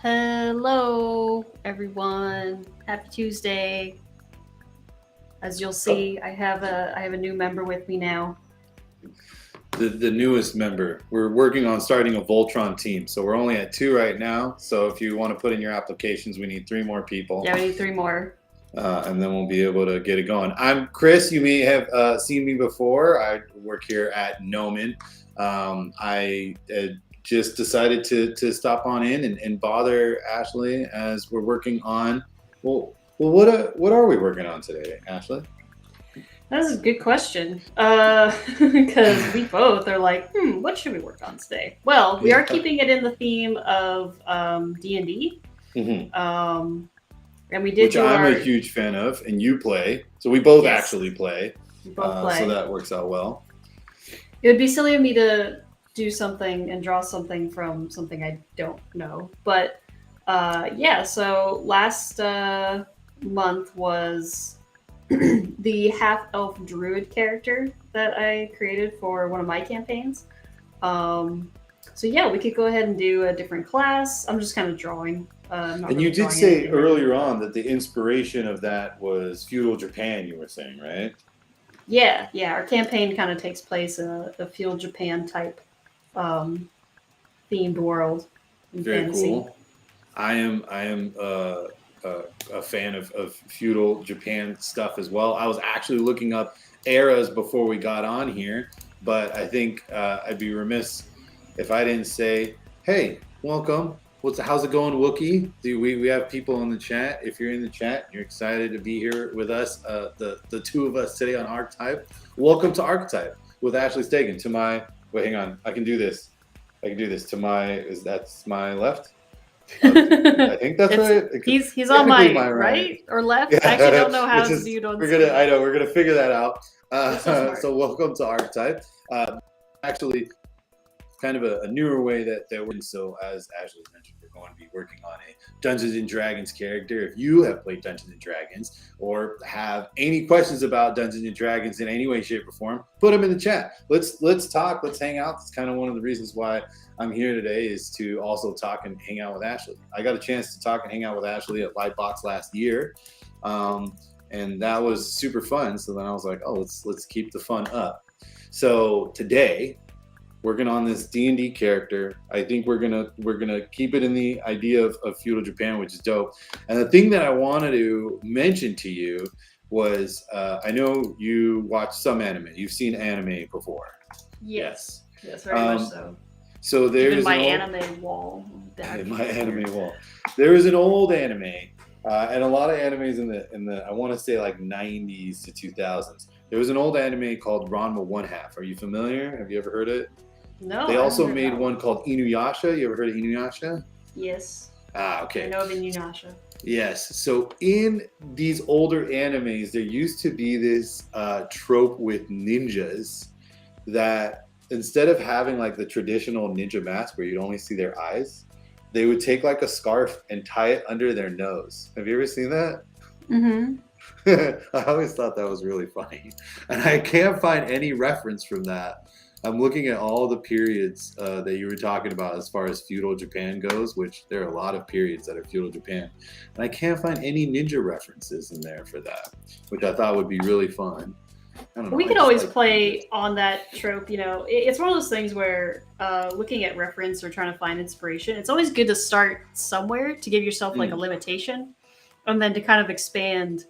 Hello, everyone. Happy Tuesday. As you'll see, I have a new member with me now. The newest member. We're working on starting a Voltron team, so we're only at 2 right now. So if you want to put in your applications, we need 3 more people. Yeah, we need 3 more. And then we'll be able to get it going. I'm Chris. You may have seen me before. I work here at Gnomon. I just decided to stop on in and bother Ashley as we're working on. Well, what are we working on today, Ashley? That's a good question. Because we both are like, what should we work on today? Well, we are keeping it in the theme of D&D. Mm-hmm. And we did Which I'm a huge fan of, and you play. So we both actually play. We both play. So that works out well. It would be silly of me to do something and draw something from something I don't know. But so last month was the half-elf druid character that I created for one of my campaigns. So yeah, we could go ahead and do a different class. I'm just kind of drawing. And you did say earlier on that the inspiration of that was feudal Japan, you were saying, right? Yeah. Our campaign kind of takes place in a feudal Japan type themed world. Very fantasy. Cool. I am a fan of feudal Japan stuff as well. I was actually looking up eras before we got on here, but I think I'd be remiss if I didn't say, hey, welcome. How's it going, Wookie? We have people in the chat. If you're in the chat, you're excited to be here with us, the 2 of us today on Archetype. Welcome to Archetype with Ashley Stegon. To my, wait, hang on. I can do this. To my, that's my left? I think that's right. He's on my right or left. Yeah. I actually don't know how it's viewed on screen. I know we're gonna figure that out. So welcome to Archetype. Actually, kind of a newer way that we're. So as Ashley mentioned, we're going to be working on a Dungeons and Dragons character. If you have played Dungeons and Dragons or have any questions about Dungeons and Dragons in any way, shape, or form, put them in the chat. Let's talk. Let's hang out. It's kind of one of the reasons why I'm here today is to also talk and hang out with Ashley. I got a chance to talk and hang out with Ashley at Lightbox last year, and that was super fun. So then I was like, oh, let's keep the fun up. So today, working on this D&D character. I think we're gonna keep it in the idea of feudal Japan, which is dope. And the thing that I wanted to mention to you was I know you watch some anime. You've seen anime before. Yes, very much so. So there's even my anime wall. My anime wall. There is an old anime, and a lot of animes in the I want to say like 90s to 2000s. There was an old anime called Ranma One Half. Are you familiar? Have you ever heard it? No. They also made one called Inuyasha. You ever heard of Inuyasha? Yes. Okay. I know of Inuyasha. Yes. So in these older animes, there used to be this trope with ninjas that instead of having like the traditional ninja mask where you'd only see their eyes, they would take like a scarf and tie it under their nose. Have you ever seen that? Mm-hmm. I always thought that was really funny. And I can't find any reference from that. I'm looking at all the periods that you were talking about as far as feudal Japan goes, which there are a lot of periods that are feudal Japan. And I can't find any ninja references in there for that, which I thought would be really fun. We could always play on that trope. You know, it's one of those things where looking at reference or trying to find inspiration, it's always good to start somewhere to give yourself like a limitation and then to kind of expand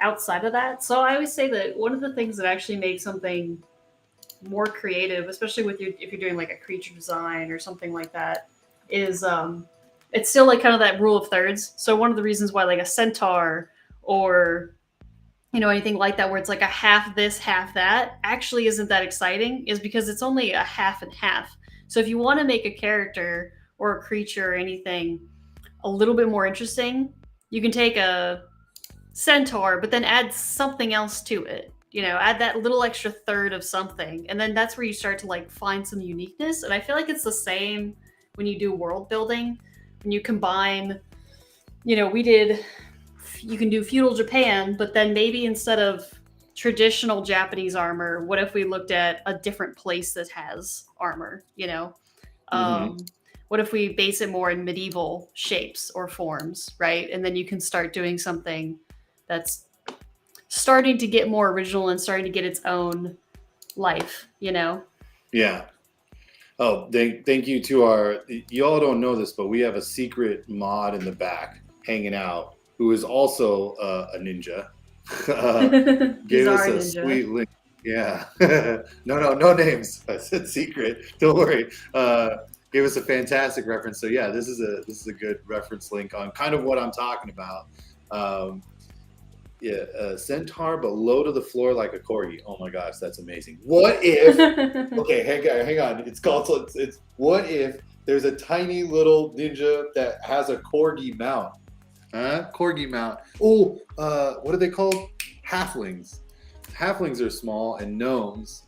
outside of that. So I always say that one of the things that actually makes something more creative, especially with if you're doing like a creature design or something like that, is it's still like kind of that rule of thirds. So one of the reasons why like a centaur or anything like that where it's like a half this, half that actually isn't that exciting is because it's only a half and half. So if you want to make a character or a creature or anything a little bit more interesting, you can take a centaur but then add something else to it. Add that little extra third of something. And then that's where you start to like find some uniqueness. And I feel like it's the same when you do world building. When you combine, you can do feudal Japan, but then maybe instead of traditional Japanese armor, what if we looked at a different place that has armor, what if we base it more in medieval shapes or forms, right? And then you can start doing something that's starting to get more original and starting to get its own life, you know? Yeah. Oh, thank you to our, you all don't know this, but we have a secret mod in the back hanging out who is also a ninja. Gave us a sweet link. Yeah. No names. I said secret. Don't worry. Gave us a fantastic reference. So yeah, this is a good reference link on kind of what I'm talking about. Centaur, but low to the floor like a corgi. Oh my gosh, that's amazing. What if? Okay, hang on. It's called. It's what if there's a tiny little ninja that has a corgi mount? Huh? Corgi mount. Oh, what are they called? Halflings. Halflings are small, and gnomes.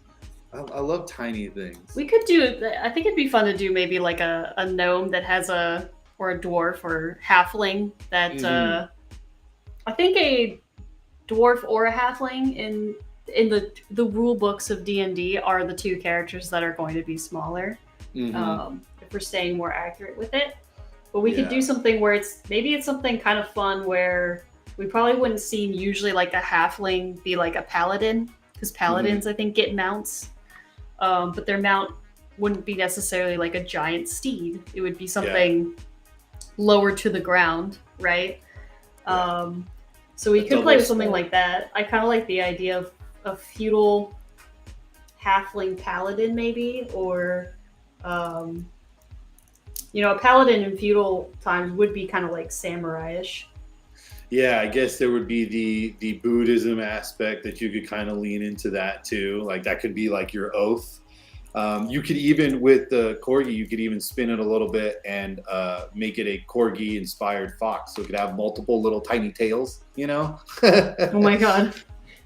I love tiny things. We could do. I think it'd be fun to do maybe like a gnome that has or a dwarf or halfling that. I think a dwarf or a halfling in the rule books of D&D are the two characters that are going to be smaller. If we're staying more accurate with it. But we could do something where it's something kind of fun where we probably wouldn't see usually like a halfling be like a paladin, because paladins I think get mounts, but their mount wouldn't be necessarily like a giant steed. It would be something lower to the ground, right? So we could play with something like that. I kind of like the idea of a feudal halfling paladin maybe, or a paladin in feudal times would be kind of like samurai-ish. Yeah, I guess there would be the Buddhism aspect that you could kind of lean into that too. Like that could be like your oath. You could even, with the corgi, you could even spin it a little bit and make it a corgi-inspired fox. So it could have multiple little tiny tails, you know? Oh my god.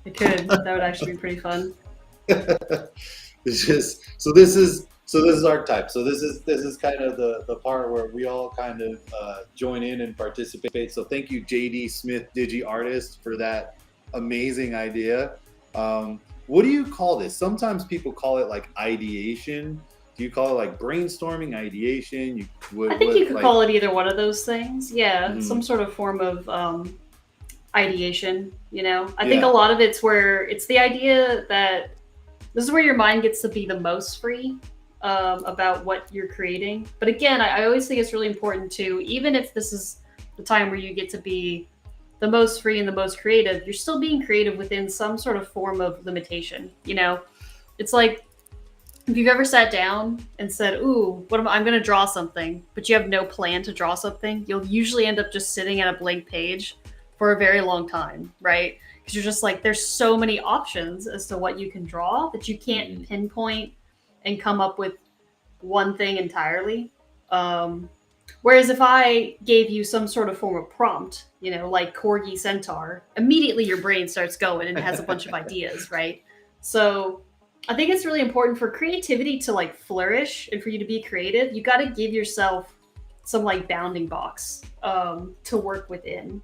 It could. That would actually be pretty fun. It's just, so this is Archetype. So this is kind of the part where we all kind of join in and participate. So thank you, JD Smith, Digi Artist, for that amazing idea. What do you call this? Sometimes people call it like ideation. Do you call it like brainstorming, ideation? I think you could call it either one of those things. Yeah, some sort of form of ideation, you know? I think a lot of it's where it's the idea that this is where your mind gets to be the most free about what you're creating. But again, I always think it's really important to, even if this is the time where you get to be the most free and the most creative, you're still being creative within some sort of form of limitation. You know, it's like if you've ever sat down and said, "Ooh, I'm going to draw something," but you have no plan to draw something, you'll usually end up just sitting at a blank page for a very long time, right? Because you're just like, there's so many options as to what you can draw that you can't pinpoint and come up with one thing entirely. Whereas if I gave you some sort of form of prompt, you know, like Corgi Centaur, immediately your brain starts going and it has a bunch of ideas, right? So I think it's really important for creativity to like flourish and for you to be creative. You got to give yourself some like bounding box to work within.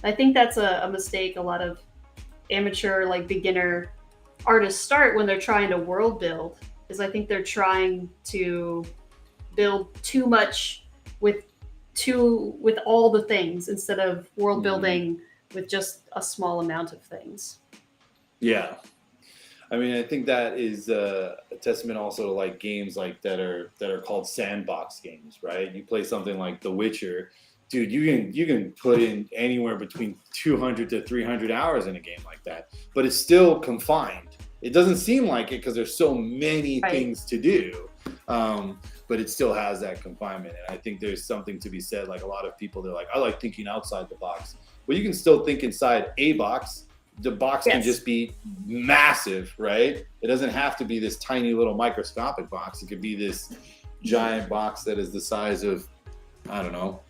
I think that's a mistake a lot of amateur, like beginner artists start when they're trying to world build, is I think they're trying to build too much with all the things instead of world building with just a small amount of things. Yeah. I mean, I think that is a testament also to like games like that are called sandbox games, right? You play something like The Witcher, dude, you can put in anywhere between 200 to 300 hours in a game like that, but it's still confined. It doesn't seem like it because there's so many things to do, but it still has that confinement. And I think there's something to be said. Like a lot of people, they're like, I like thinking outside the box. Well, you can still think inside a box. The box can just be massive, right? It doesn't have to be this tiny little microscopic box. It could be this giant box that is the size of, I don't know,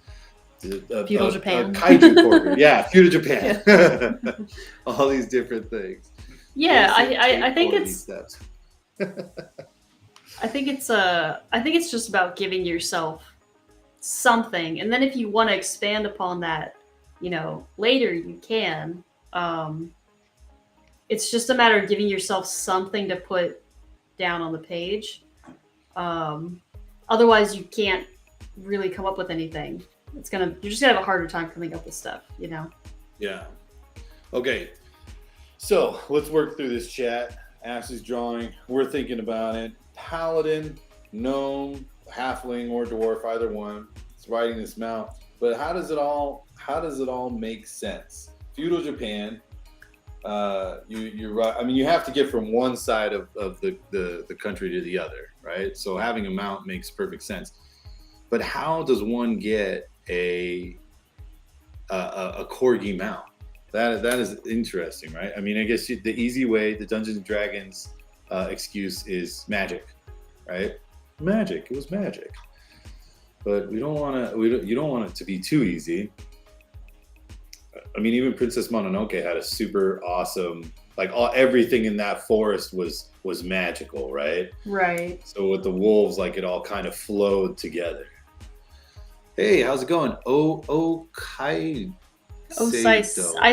feudal Japan. A kaiju quarter. Yeah, feudal Japan. All these different things. Yeah, I think it's steps. I think it's just about giving yourself something, and then if you want to expand upon that, you know, later you can. It's just a matter of giving yourself something to put down on the page. Otherwise, you can't really come up with anything. You're just gonna have a harder time coming up with stuff, you know? Yeah. Okay. So let's work through this chat. Ashley's drawing. We're thinking about it. Paladin, gnome, halfling, or dwarf, either one. It's riding this mount. But how does it all make sense? Feudal Japan. You're right. I mean, you have to get from one side of the country to the other, right? So having a mount makes perfect sense. But how does one get a corgi mount? That is interesting, right? I mean, I guess the easy way, the Dungeons and Dragons excuse is magic, right? Magic. It was magic. But you don't want it to be too easy. I mean, even Princess Mononoke had a super awesome, like everything in that forest was magical, right? Right. So with the wolves, like it all kind of flowed together. Hey, how's it going? Kai. I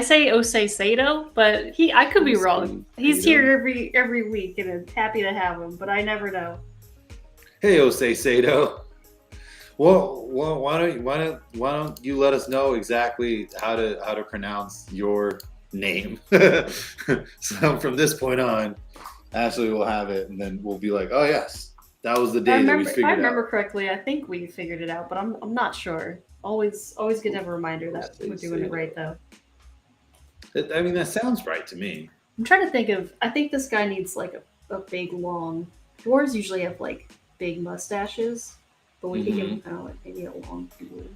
say Osei Sato, but I could be wrong. He's here every week, and I'm happy to have him, but I never know. Hey, Osei Sato. Well, why don't you let us know exactly how to pronounce your name? So from this point on, Ashley will have it, and then we'll be like, oh yes, that was the day that we figured it out. If I remember correctly, I think we figured it out, but I'm not sure. Always good to have a reminder that we're doing it right, though. I mean, that sounds right to me. I'm trying to think of. I think this guy needs like a big long. Dwarves usually have like big mustaches. But we could give him kind of like maybe a long beard.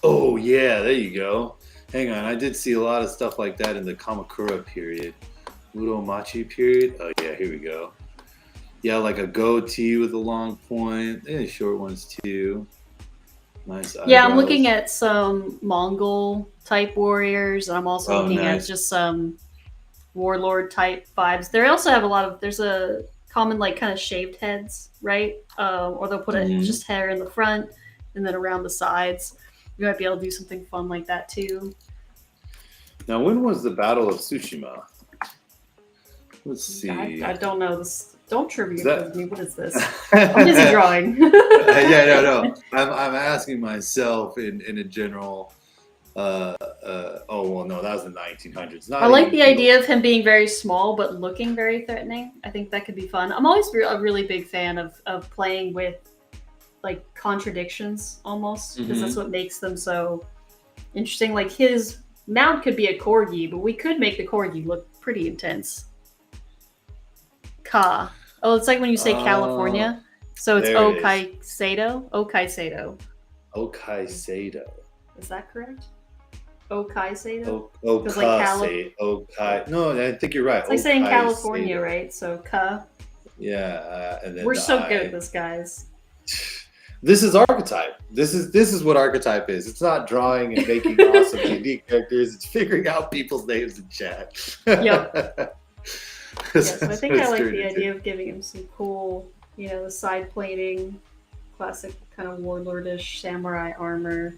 Oh yeah, there you go. Hang on, I did see a lot of stuff like that in the Kamakura period. Muromachi period. Oh yeah, here we go. Yeah, like a goatee with a long point. And short ones too. Nice eyebrows. Yeah, I'm looking at some Mongol type warriors, and I'm also looking at just some warlord type vibes. They also have there's a common like kind of shaved heads, right? Or they'll put just hair in the front and then around the sides. You might be able to do something fun like that too. Now, when was the Battle of Tsushima? Let's see. I don't know. Don't trivia me. What is this? I'm busy drawing. Yeah, no. I'm asking myself in a general. No, that was the 1900s. I like the idea of him being very small but looking very threatening. I think that could be fun. I'm always a really big fan of playing with like contradictions almost, because that's what makes them so interesting. Like his mount could be a corgi, but we could make the corgi look pretty intense. Ka. Oh, it's like when you say California. So it's Okai Sato. Okai Sato. Okai Sato. Is that correct? Okai Sato? Okai. No, I think you're right. It's like saying California, Sato. Right? So Ka. Yeah, and then we're so good at this, guys. This is Archetype. This is what Archetype is. It's not drawing and making awesome, unique characters. It's figuring out people's names in chat. Yep. Yes, I think I like the idea of giving him some cool, the side plating, classic kind of warlordish samurai armor.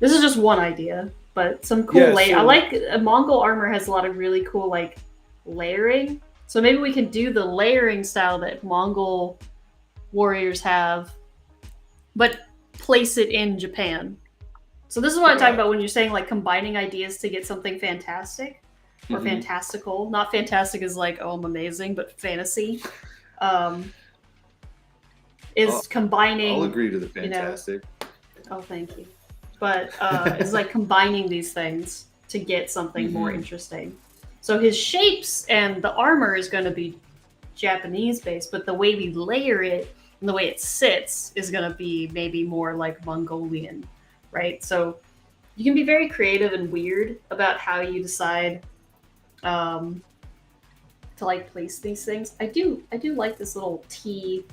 This is just one idea, but some cool I like Mongol armor has a lot of really cool like layering. So maybe we can do the layering style that Mongol warriors have, but place it in Japan. So this is what I'm talking about when you're saying like combining ideas to get something fantastic or fantastical. Not fantastic is like, oh, I'm amazing, but fantasy is combining. I'll agree to the fantastic. Oh, thank you. But it's like combining these things to get something more interesting. So his shapes and the armor is going to be Japanese based, but the way we layer it and the way it sits is going to be maybe more like Mongolian, right? So you can be very creative and weird about how you decide to like place these things. I do like this little T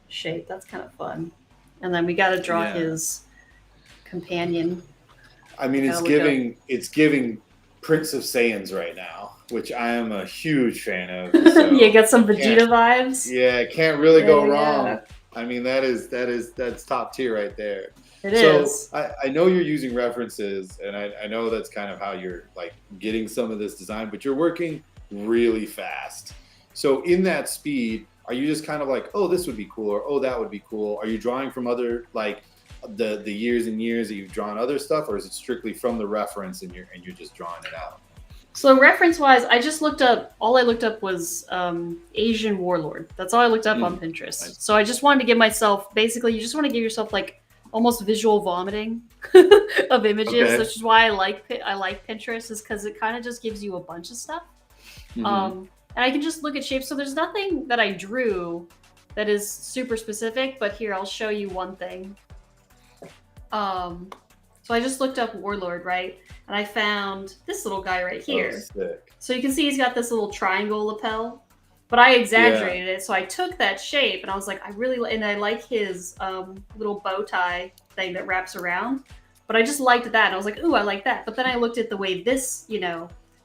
shape. That's kind of fun. And then we got to draw his companion. I mean, it's giving Prince of Saiyans right now, which I am a huge fan of. So you got some Vegeta vibes. Yeah, can't really go wrong. I mean, that's top tier right there. It is. I know you're using references, and I know that's kind of how you're like getting some of this design, but you're working really fast. So in that speed, are you just kind of like, oh, this would be cool, or oh, that would be cool? Are you drawing from other, like, the years and years that you've drawn other stuff, or is it strictly from the reference and you're just drawing it out? So reference-wise, I just looked up. All I looked up was Asian warlord. That's all I looked up on Pinterest. Nice. So I just wanted to give myself, basically, you just want to give yourself like almost visual vomiting of images, Okay. which is why I like Pinterest, is because it kind of just gives you a bunch of stuff. And I can just look at shapes. So there's nothing that I drew that is super specific, but here I'll show you one thing. So I just looked up warlord, right? And I found this little guy right here. Oh, sick. So you can see he's got this little triangle lapel, but I exaggerated it. So I took that shape and I was like, I like his little bow tie thing that wraps around. But I just liked that. And I was like, ooh, I like that. But then I looked at the way this,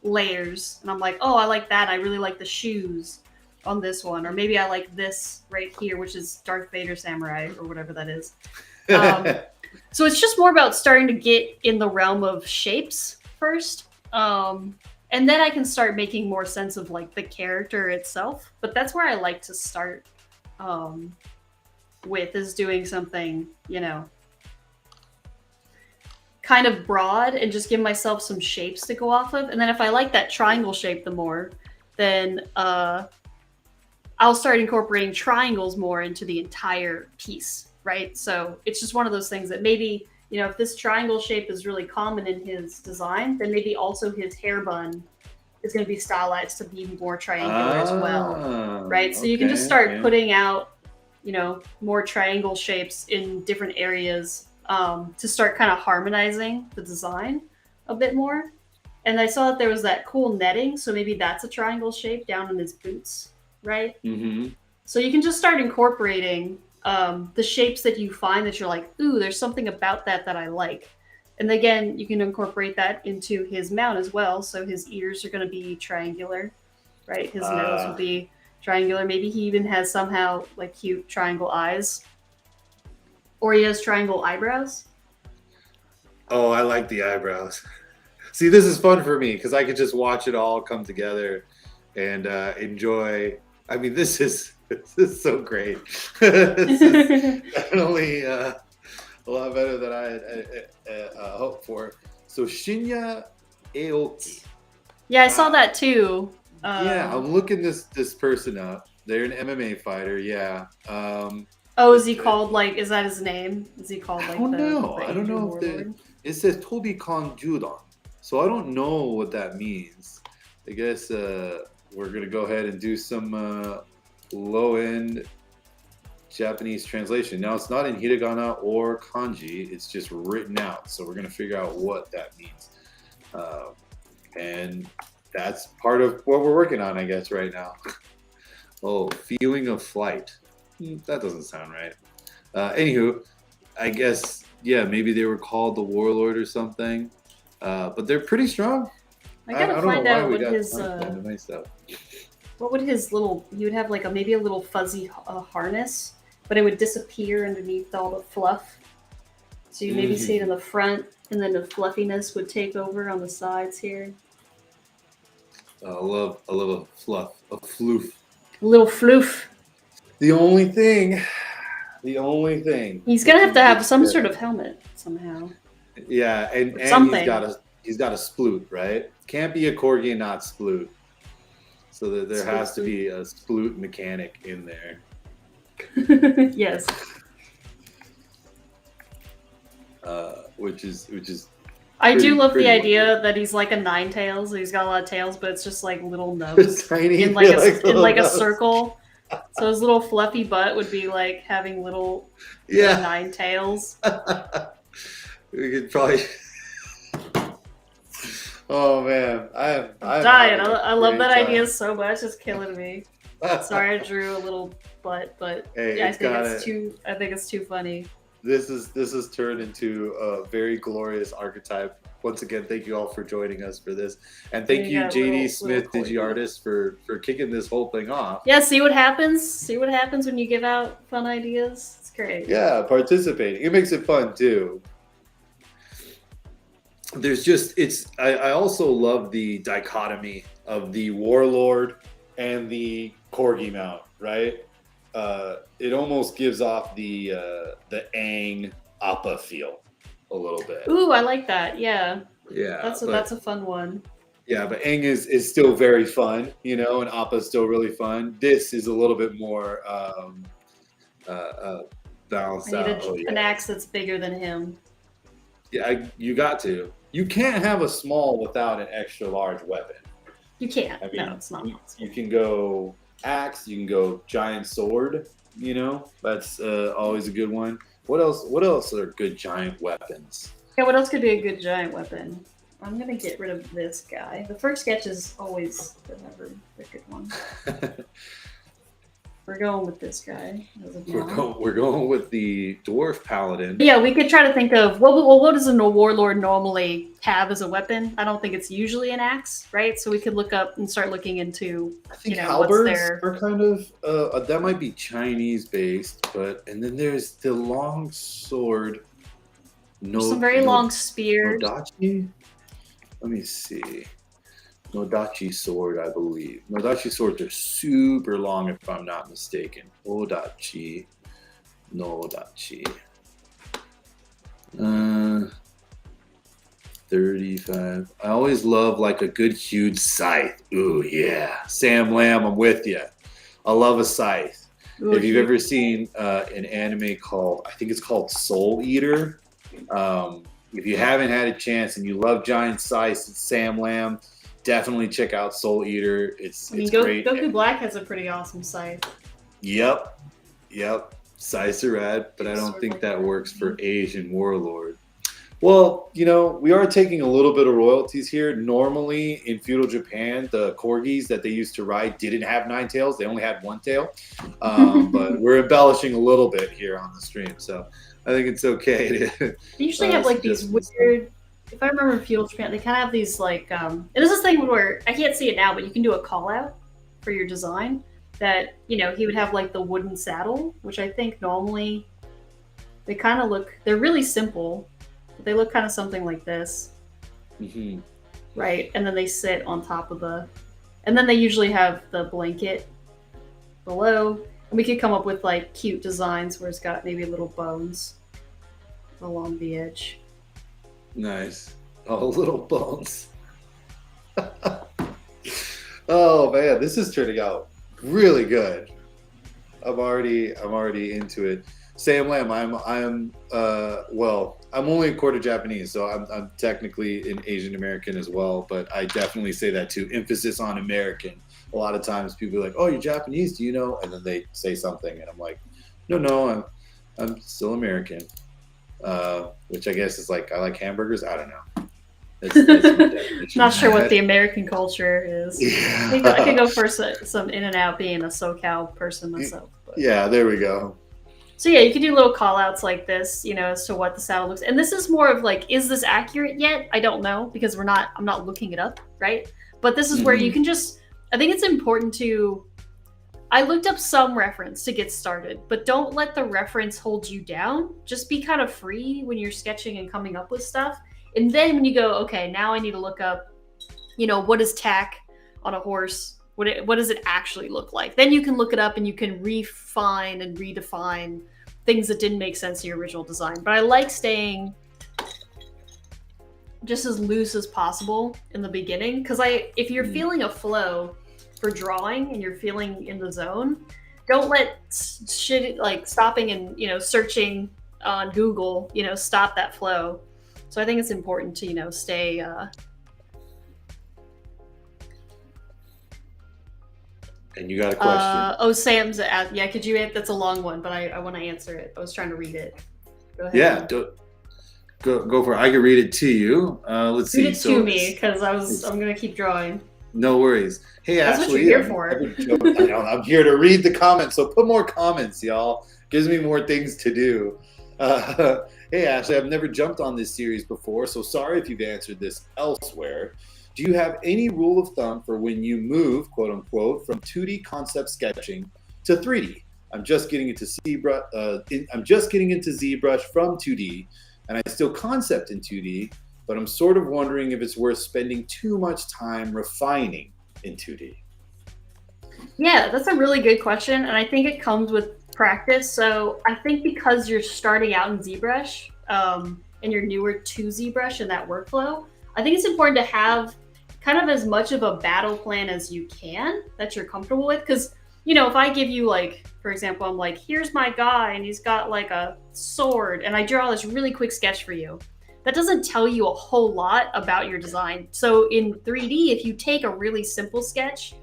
layers, and I'm like, oh, I like that. I really like the shoes on this one. Or maybe I like this right here, which is Darth Vader Samurai or whatever that is. So it's just more about starting to get in the realm of shapes first. And then I can start making more sense of like the character itself. But that's where I like to start with, is doing something, kind of broad and just give myself some shapes to go off of. And then if I like that triangle shape the more, then I'll start incorporating triangles more into the entire piece. Right? So it's just one of those things that maybe, if this triangle shape is really common in his design, then maybe also his hair bun is going to be stylized to be more triangular as well. Right? So you can just start putting out, more triangle shapes in different areas to start kind of harmonizing the design a bit more. And I saw that there was that cool netting. So maybe that's a triangle shape down in his boots. Right? So you can just start incorporating the shapes that you find that you're like, ooh, there's something about that I like. And again, you can incorporate that into his mount as well. So his ears are going to be triangular, right? His nose will be triangular. Maybe he even has somehow like cute triangle eyes. Or he has triangle eyebrows. Oh, I like the eyebrows. See, this is fun for me because I could just watch it all come together and enjoy. I mean, this is so great. This is definitely a lot better than I had hoped for. So Shinya Aoki. Yeah, I saw that too. Yeah, I'm looking this person up. They're an MMA fighter. Yeah. Is he called is that his name? Is he called I don't know. I don't know if it says Tobi Kon Judon. So I don't know what that means. I guess we're gonna go ahead and do some low-end Japanese translation. Now, it's not in hiragana or kanji. It's just written out. So we're going to figure out what that means. And that's part of what we're working on, I guess, right now. Oh, feeling of flight. That doesn't sound right. Anywho, I guess, yeah, maybe they were called the Warlord or something. But they're pretty strong. I gotta find out what his... What would his little... He would have maybe a little fuzzy harness, but it would disappear underneath all the fluff. So you maybe see it in the front, and then the fluffiness would take over on the sides here. I love a fluff, a floof. A little floof. The only thing. He's gonna have to have some sort of helmet somehow. Yeah, and he's got a sploot, right? Can't be a corgi and not sploot. So there has to be a sploot mechanic in there. Yes. Which is. I do love the idea that he's like a nine tails. He's got a lot of tails, but it's just like little nose tiny, in a circle. So his little fluffy butt would be like having little nine tails. We could probably. Oh man, I'm dying. I love that idea so much. It's killing me. Sorry, I drew a little butt, but hey, I think it's too funny. This is turned into a very glorious archetype. Once again, thank you all for joining us for this, and thank you, JD Smith, DigiArtist, for kicking this whole thing off. Yeah, see what happens. See what happens when you give out fun ideas. It's great. Yeah, participating. It makes it fun too. There's just I also love the dichotomy of the warlord and the corgi mount, right? it almost gives off the Aang Appa feel a little bit. Ooh, I like that. Yeah. Yeah. That's a fun one. Yeah, but Aang is still very fun, you know, and Appa is still really fun. This is a little bit more balanced I out. need an axe that's bigger than him. Yeah, you got to. You can't have a small without an extra large weapon. You can't. I mean, no, it's not possible. You can go axe, you can go giant sword, you know, that's always a good one. What else are good giant weapons? Yeah, what else could be a good giant weapon? I'm gonna get rid of this guy. The first sketch is always the good one. We're going with this guy. We're going with the dwarf paladin. Yeah, we could try to think of what does a warlord normally have as a weapon? I don't think it's usually an axe, right? So we could look up and start looking into. I think halberds are kind of that might be Chinese based, and then there's the long sword. Some very long spears. Nodachi? Let me see. Nodachi sword, I believe. Nodachi swords are super long, if I'm not mistaken. Nodachi. 35. I always love like a good huge scythe. Ooh, yeah. Sam Lamb, I'm with you. I love a scythe. Ooh, if you've ever seen an anime called, I think it's called Soul Eater. If you haven't had a chance and you love giant scythes, it's Sam Lamb. Definitely check out Soul Eater. It's great. Goku Black has a pretty awesome scythe. Yep. Scythes are rad, but I don't think that works for Asian Warlord. Well, you know, we are taking a little bit of royalties here. Normally in feudal Japan, the corgis that they used to ride didn't have 9 tails. They only had 1 tail. But we're embellishing a little bit here on the stream. So I think it's okay to. They usually have like these weird. If I remember in feudal Japan, they kind of have these like. It is this thing where I can't see it now, but you can do a call out for your design. That he would have like the wooden saddle, which I think normally they kind of look. They're really simple, but they look kind of something like this, right? And then they sit on top of and then they usually have the blanket below. And we could come up with like cute designs where it's got maybe little bones along the edge. Nice. Oh, little bones. Oh man, this is turning out really good. I'm already into it. Sam Lamb, I'm only a quarter Japanese, so I'm technically an Asian American as well, but I definitely say that too. Emphasis on American. A lot of times people are like, "Oh, you're Japanese, do you know?" And then they say something, and I'm like, "No, I'm still American." Which I guess is like I like hamburgers. I don't know. It's not sure what the American culture is. Yeah. I could go for some In-N-Out, being a SoCal person myself. But. Yeah, there we go. So yeah, you can do little call outs like this, as to what the saddle looks. And this is more of like, is this accurate yet? I don't know, because I'm not looking it up, right? But this is where you can I think it's important I looked up some reference to get started, but don't let the reference hold you down. Just be kind of free when you're sketching and coming up with stuff. And then when you go, okay, now I need to look up, what is tack on a horse? What does it actually look like? Then you can look it up and you can refine and redefine things that didn't make sense in your original design. But I like staying just as loose as possible in the beginning, because if you're feeling a flow for drawing and you're feeling in the zone, don't let shit like stopping and searching on Google stop that flow. So I think it's important to stay And you got a question? Sam's yeah, could you? That's a long one, but I want to answer it. I was trying to read it. Go ahead. Yeah, go for it. I can read it to you. Let's see. Read it to me, because I'm gonna keep drawing. No worries. Hey, that's Ashley, what you're here for. I'm here to read the comments, so put more comments, y'all. Gives me more things to do. Hey, Ashley, I've never jumped on this series before, so sorry if you've answered this elsewhere. Do you have any rule of thumb for when you move, quote unquote, from 2D concept sketching to 3D? I'm just getting into ZBrush. ZBrush from 2D, and I still concept in 2D, but I'm sort of wondering if it's worth spending too much time refining in 2D. Yeah, that's a really good question, and I think it comes with practice. So I think because you're starting out in ZBrush, and you're newer to ZBrush and that workflow, I think it's important to have kind of as much of a battle plan as you can that you're comfortable with. Because, you know, if I give you, like, for example, I'm like, here's my guy, and he's got like a sword, and I draw this really quick sketch for you, that doesn't tell you a whole lot about your design. So in 3D, if you take a really simple sketch,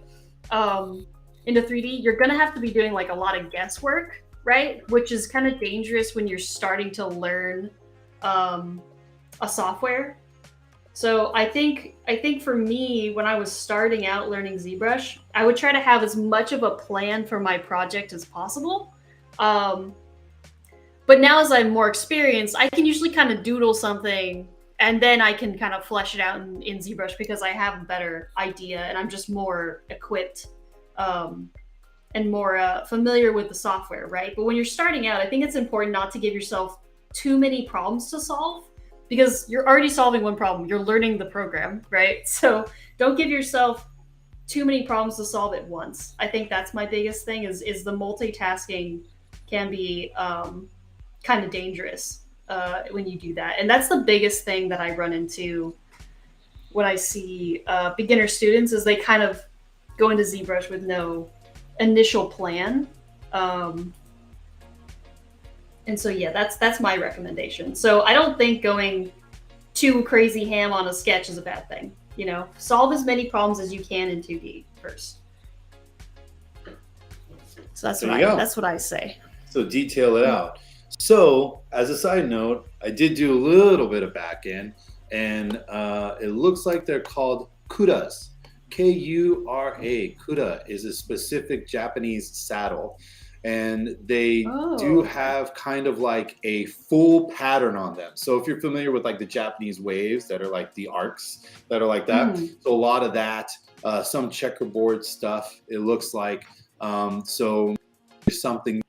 into 3D, you're gonna have to be doing like a lot of guesswork, right? Which is kind of dangerous when you're starting to learn a software. So I think for me, when I was starting out learning ZBrush, I would try to have as much of a plan for my project as possible. But now as I'm more experienced, I can usually kind of doodle something and then I can kind of flesh it out in ZBrush because I have a better idea and I'm just more equipped and more familiar with the software, right? But when you're starting out, I think it's important not to give yourself too many problems to solve because you're already solving one problem. You're learning the program, right? So don't give yourself too many problems to solve at once. I think that's my biggest thing is the multitasking can be kind of dangerous when you do that. And that's the biggest thing that I run into when I see beginner students is they kind of go into ZBrush with no initial plan. And so, yeah, that's my recommendation. So I don't think going too crazy ham on a sketch is a bad thing. You know, solve as many problems as you can in 2D first. So that's what I say. So detail it out. So as a side note, I did do a little bit of back end, and it looks like they're called kuras. Kura. Kura is a specific Japanese saddle. And they do have kind of like a full pattern on them. So if you're familiar with like the Japanese waves that are like the arcs that are like that, so a lot of that, some checkerboard stuff, it looks like. So there's something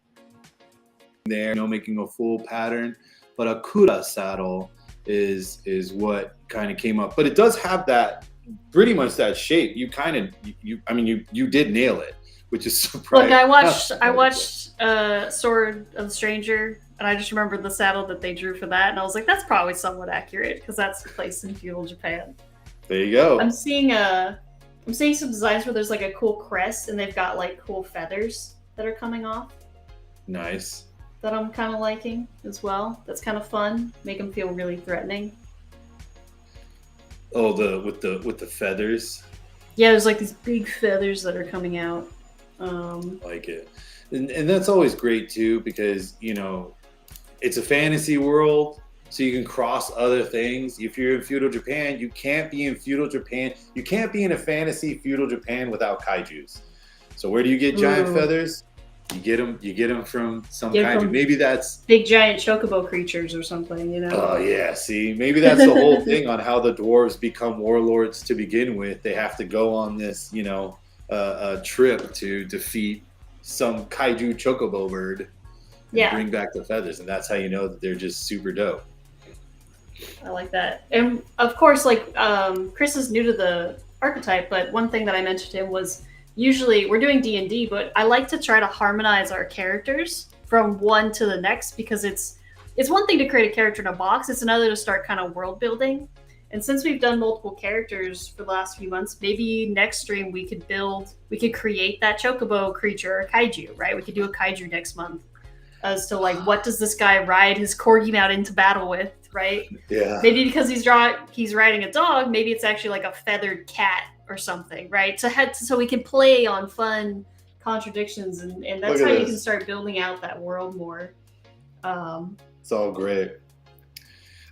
there, you know, making a full pattern. But a kura saddle is what kind of came up. But it does have that, pretty much that shape. You kind of, you did nail it, which is surprising. Look, I watched Sword of the Stranger, and I just remembered the saddle that they drew for that, and I was like, that's probably somewhat accurate because that's placed in feudal Japan. There you go. I'm seeing some designs where there's like a cool crest, and they've got like cool feathers that are coming off. Nice. That I'm kind of liking as well. That's kind of fun. Make them feel really threatening. Oh, with the feathers. Yeah, there's like these big feathers that are coming out. Like it, and that's always great too because you know it's a fantasy world, so you can cross other things. If you're in feudal Japan, you can't be in feudal Japan. You can't be in a fantasy feudal Japan without kaijus. So where do you get giant feathers? You get them from some kaiju. Maybe that's big giant chocobo creatures or something, you know. Oh yeah, see, maybe that's the whole thing on how the dwarves become warlords to begin with. They have to go on this, you know, a trip to defeat some kaiju chocobo bird and bring back the feathers, and that's how you know that they're just super dope. I like that. And of course, like Chris is new to the archetype, but one thing that I mentioned to him was usually we're doing D&D, but I like to try to harmonize our characters from one to the next because it's one thing to create a character in a box, it's another to start kind of world building. And since we've done multiple characters for the last few months, maybe next stream we could create that chocobo creature or kaiju, right? We could do a kaiju next month as to like, what does this guy ride his corgi out into battle with, right? Yeah. Maybe because he's riding a dog, maybe it's actually like a feathered cat or something, right? So we can play on fun contradictions, and that's how you can start building out that world more. It's all great.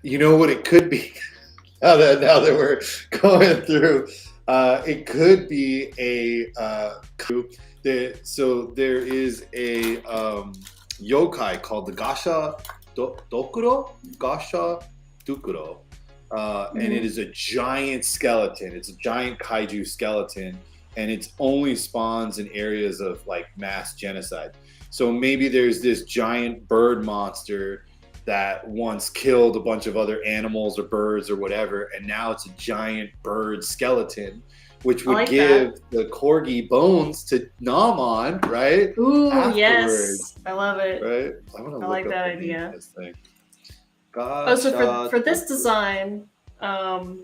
You know what it could be? now that we're going through, it could be a so there is a yokai called the Gasha Dukuro. And it is a giant skeleton. It's a giant kaiju skeleton, and it only spawns in areas of like mass genocide. So maybe there's this giant bird monster that once killed a bunch of other animals or birds or whatever, and now it's a giant bird skeleton which would give the corgi bones to Gnomon, right? Ooh, afterwards. Yes. I love it. Right? I like that idea. This thing. So for this design, for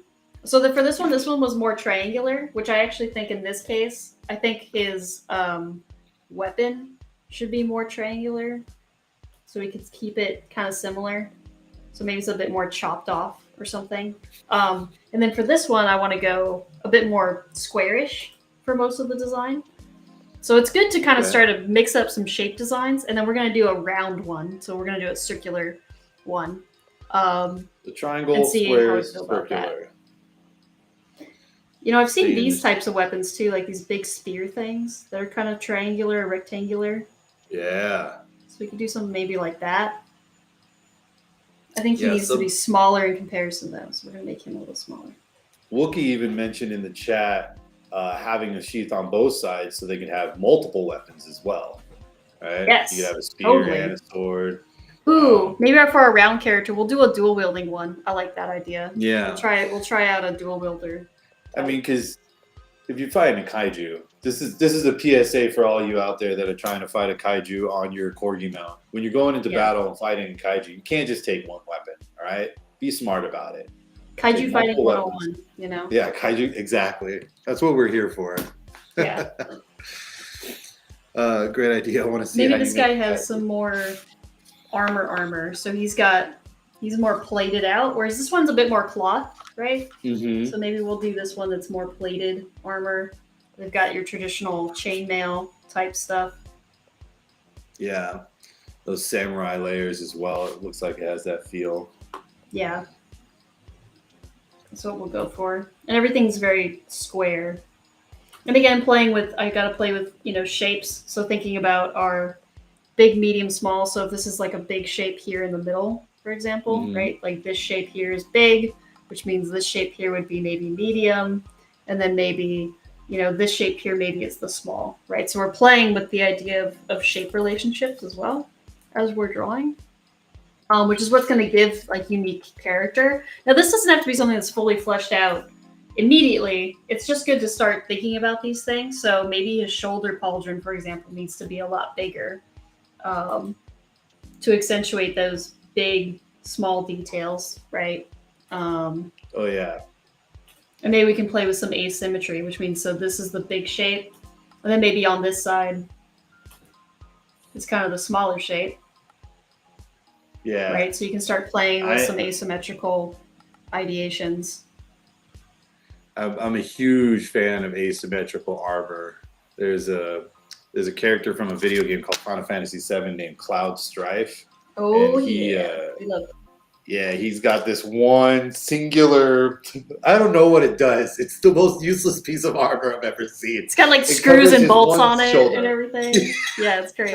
this one was more triangular, which I actually think in this case, I think his weapon should be more triangular, so we could keep it kind of similar. So maybe it's a bit more chopped off or something. And then for this one, I want to go a bit more squarish for most of the design. So it's good to kind of start to mix up some shape designs, and then we're going to do a round one. So we're going to do a circular one. The triangle, square, circular. You know, I've seen these types of weapons too, like these big spear things that are kind of triangular or rectangular. Yeah. So we could do something maybe like that. I think he needs to be smaller in comparison though, so we're going to make him a little smaller. Wookie even mentioned in the chat having a sheath on both sides so they could have multiple weapons as well. Right? Yes. You could have a spear and a sword. Ooh, maybe for our round character, we'll do a dual wielding one. I like that idea. Yeah. We'll try out a dual wielder. I mean, because if you're fighting a kaiju, this is a PSA for all you out there that are trying to fight a kaiju on your corgi mount. When you're going into battle and fighting a kaiju, you can't just take one weapon. All right, be smart about it. Kaiju fighting 101, you know. Yeah, kaiju, exactly. That's what we're here for. Yeah. Great idea. I want to see. Maybe this guy has some more armor. So he's more plated out, whereas this one's a bit more cloth, right? Mm-hmm. So maybe we'll do this one that's more plated armor. We've got your traditional chainmail type stuff. Yeah, those samurai layers as well. It looks like it has that feel. Yeah. That's what we'll go for. And everything's very square. And again, I gotta play with, shapes. So thinking about our big, medium, small. So if this is like a big shape here in the middle, for example, right? Like this shape here is big, which means this shape here would be maybe medium. And then maybe, this shape here, maybe it's the small, right? So we're playing with the idea of shape relationships as well as we're drawing. Which is what's going to give like unique character. Now, this doesn't have to be something that's fully fleshed out immediately. It's just good to start thinking about these things. So maybe his shoulder pauldron, for example, needs to be a lot bigger to accentuate those big, small details, right? Oh yeah. And maybe we can play with some asymmetry, which means so this is the big shape, and then maybe on this side, it's kind of the smaller shape. Yeah. Right. So you can start playing with some asymmetrical ideations. I'm a huge fan of asymmetrical armor. There's a character from a video game called Final Fantasy VII named Cloud Strife. Oh, yeah. We love it. Yeah, he's got this one singular. I don't know what it does. It's the most useless piece of armor I've ever seen. It's got like screws and bolts on it and everything. Yeah, it's great.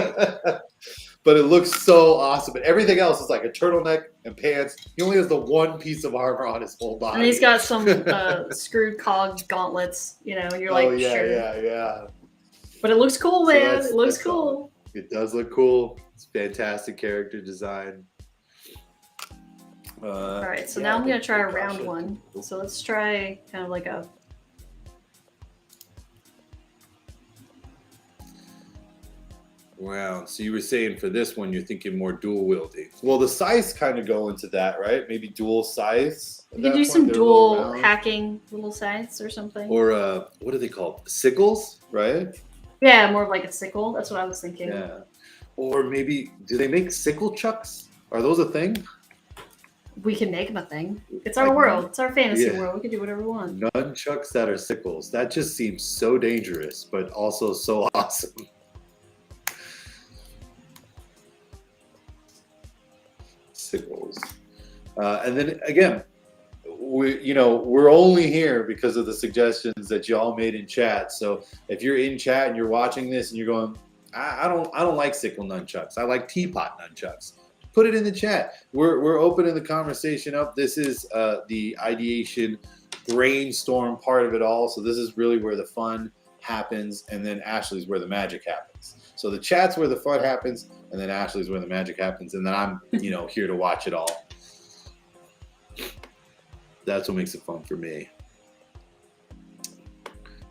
But it looks so awesome. But everything else is like a turtleneck and pants. He only has the one piece of armor on his whole body. And he's got some screwed cog gauntlets, and you're like, sure. Yeah. But it looks cool, man. It looks cool. It does look cool. It's fantastic character design. All right, so now I'm going to try a round one. So let's try kind of like a... Wow. So you were saying for this one, you're thinking more dual wielding. Well, the scythes kind of go into that, right? Maybe dual scythes. You could do some dual hacking little scythes or something. Or what are they called? Sickles, right? Yeah, more of like a sickle. That's what I was thinking. Yeah. Or maybe, do they make sickle chucks? Are those a thing? We can make them a thing. It's our world. It's our fantasy world. We can do whatever we want. Nunchucks that are sickles. That just seems so dangerous, but also so awesome. Sickles. And then again, we're only here because of the suggestions that y'all made in chat. So if you're in chat and you're watching this and you're going, I don't like sickle nunchucks. I like teapot nunchucks. Put it in the chat. We're opening the conversation up. This is the ideation brainstorm part of it all. So this is really where the fun happens, and then Ashley's where the magic happens. So the chat's where the fun happens, and then Ashley's where the magic happens, and then I'm here to watch it all. That's what makes it fun for me.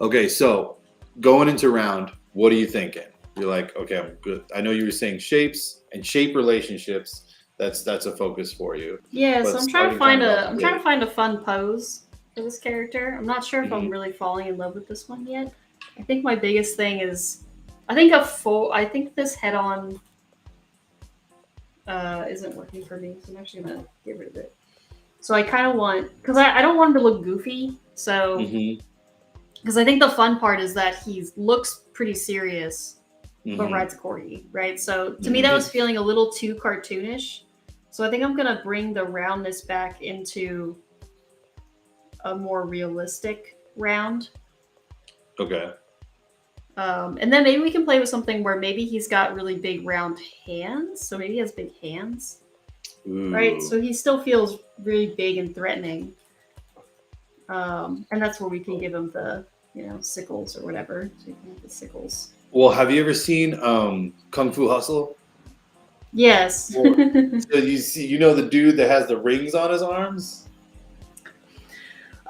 Okay, so going into round, what are you thinking? You're like, okay, I'm good. I know you were saying shapes and shape relationships. That's a focus for you. Yeah, But so I'm trying to starting find kind of a off I'm the trying to gate. find a fun pose for this character. I'm not sure if I'm Mhm. really falling in love with this one yet. I think my biggest thing is I think this head on isn't working for me, so I'm actually gonna get rid of it. So I kind of want because I don't want him to look goofy. So Mhm. because I think the fun part is that he looks pretty serious, but Mhm. rides a corgi, right? So to me, that was Mhm. feeling a little too cartoonish. So I think I'm gonna bring the roundness back into a more realistic round. Okay. And then maybe we can play with something where maybe he's got really big round hands. So maybe he has big hands, right? Ooh. So he still feels really big and threatening. And that's where we can give him the, sickles or whatever. So you can have the sickles. Well, have you ever seen Kung Fu Hustle? Yes. Well, so you know the dude that has the rings on his arms? Those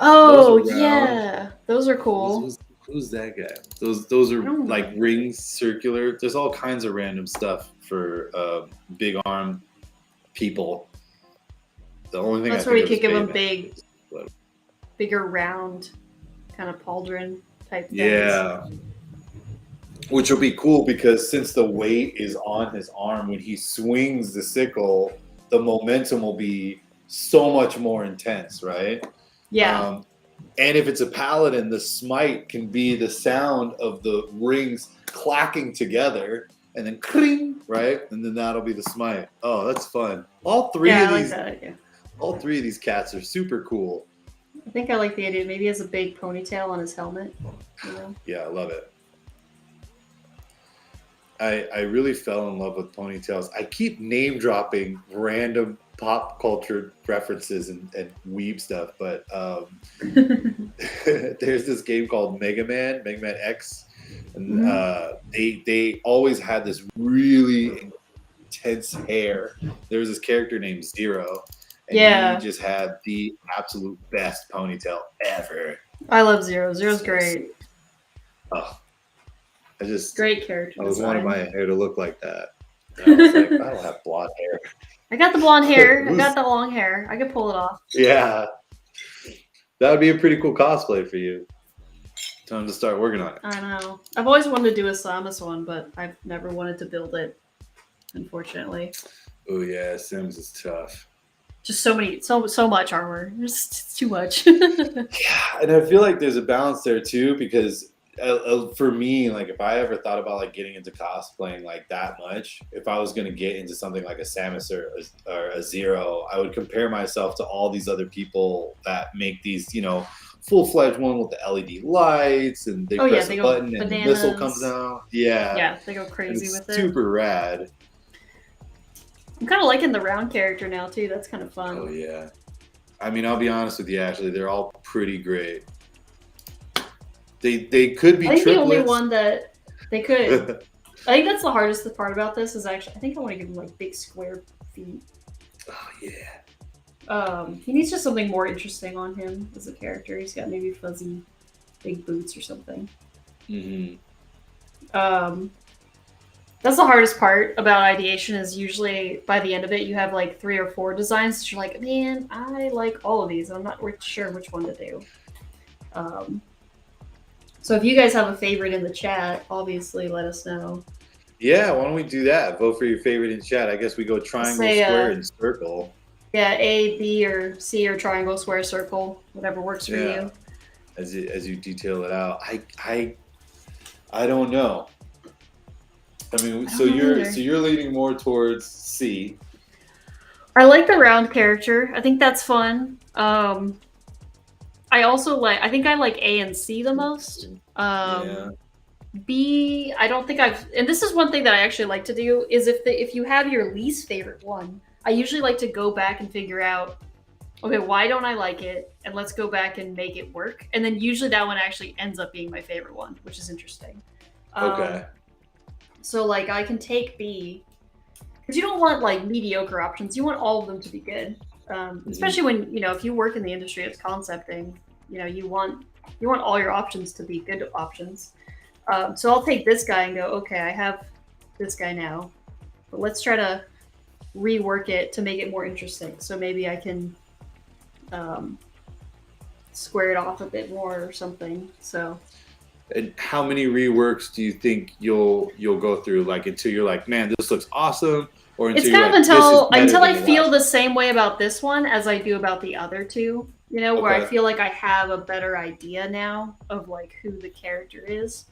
Oh are round. yeah, those are Who's, cool. who's, who's that guy? Those I are don't like know. rings, circular. There's all kinds of random stuff for big arm people. The only thing I That's where think we of is could give him Baymax. bigger round, kind of pauldron type things. Yeah, which will be cool because since the weight is on his arm when he swings the sickle, the momentum will be so much more intense, right? Yeah, Um, and if it's a paladin, the smite can be the sound of the rings clacking together and then cling, right? And then that'll be the smite. Oh, that's fun. yeah, I like that idea. All three of these cats are super cool. I think I like the idea. Maybe he has a big ponytail on his helmet. You know? Yeah, I love it. I really fell in love with ponytails. I keep name dropping random pop culture references and weeb stuff, but there's this game called Mega Man X, and they always had this really intense hair. There was this character named Zero, and he Yeah, just had the absolute best ponytail ever. I love Zero. Zero's So great. oh, Great character I was wanting my design. hair to look like that. And I was like, I don't have blonde I got the blonde hair. I hair. got the long hair. I could pull it off. Yeah, that would be a pretty cool cosplay for you. Time to start working on it. I know. I've always wanted to do a Samus one, but I've never wanted to build it, unfortunately. Oh yeah, Sims is tough. Just so much armor. It's too much. Yeah, and I feel like there's a balance there too because for me, like if I ever thought about like getting into cosplaying like that much, if I was gonna get into something like a Samus or a Zero, I would compare myself to all these other people that make these, full-fledged one with the LED lights and they Oh yeah, press they a go button and the missile comes bananas. out. Yeah, Yeah, they go and crazy it's with it. super rad. I'm kind of liking the round character now too. That's kind of fun. Oh yeah. I mean, I'll be honest with you, Ashley. They're all pretty great. They could be I think the only triplets. one that they could. I think that's the hardest part about this is actually. I think I want to give him like big square feet. Oh yeah. He needs just something more interesting on him as a character. He's got maybe fuzzy, big boots or something. Mm-hmm. That's the hardest part about ideation is usually by the end of it you have like 3 or 4 designs that you're like, man, I like all of these. I'm not sure which one to do. So if you guys have a favorite in the chat, obviously let us know. Yeah, why don't we do that? Vote for your favorite in chat. I guess we go triangle, Say, square, and circle. Yeah, A, B, or C, or triangle, square, circle, whatever works for you. As you detail it out, I don't know. I mean, so you're leaning more towards C. I like the round character. I think that's fun. I also I think I like A and C the most. Yeah. B, I don't think and this is one thing that I actually like to do, is if you have your least favorite one, I usually like to go back and figure out, okay, why don't I like it? And let's go back and make it work. And then usually that one actually ends up being my favorite one, which is interesting. Okay. So like I can take B, because you don't want like mediocre options. You want all of them to be good. Especially when, if you work in the industry of concepting, you want you want all your options to be good options. So I'll take this guy and go, okay, I have this guy now, but let's try to rework it to make it more interesting. So maybe I can square it off a bit more or something. So. And how many reworks do you think you'll go through, like until you're like, man, this looks awesome, or until It's you're kind like, of this is until I better than feel last the same way about this one as I do about the other two. You know, where I feel like I have a better idea now of like who the character is.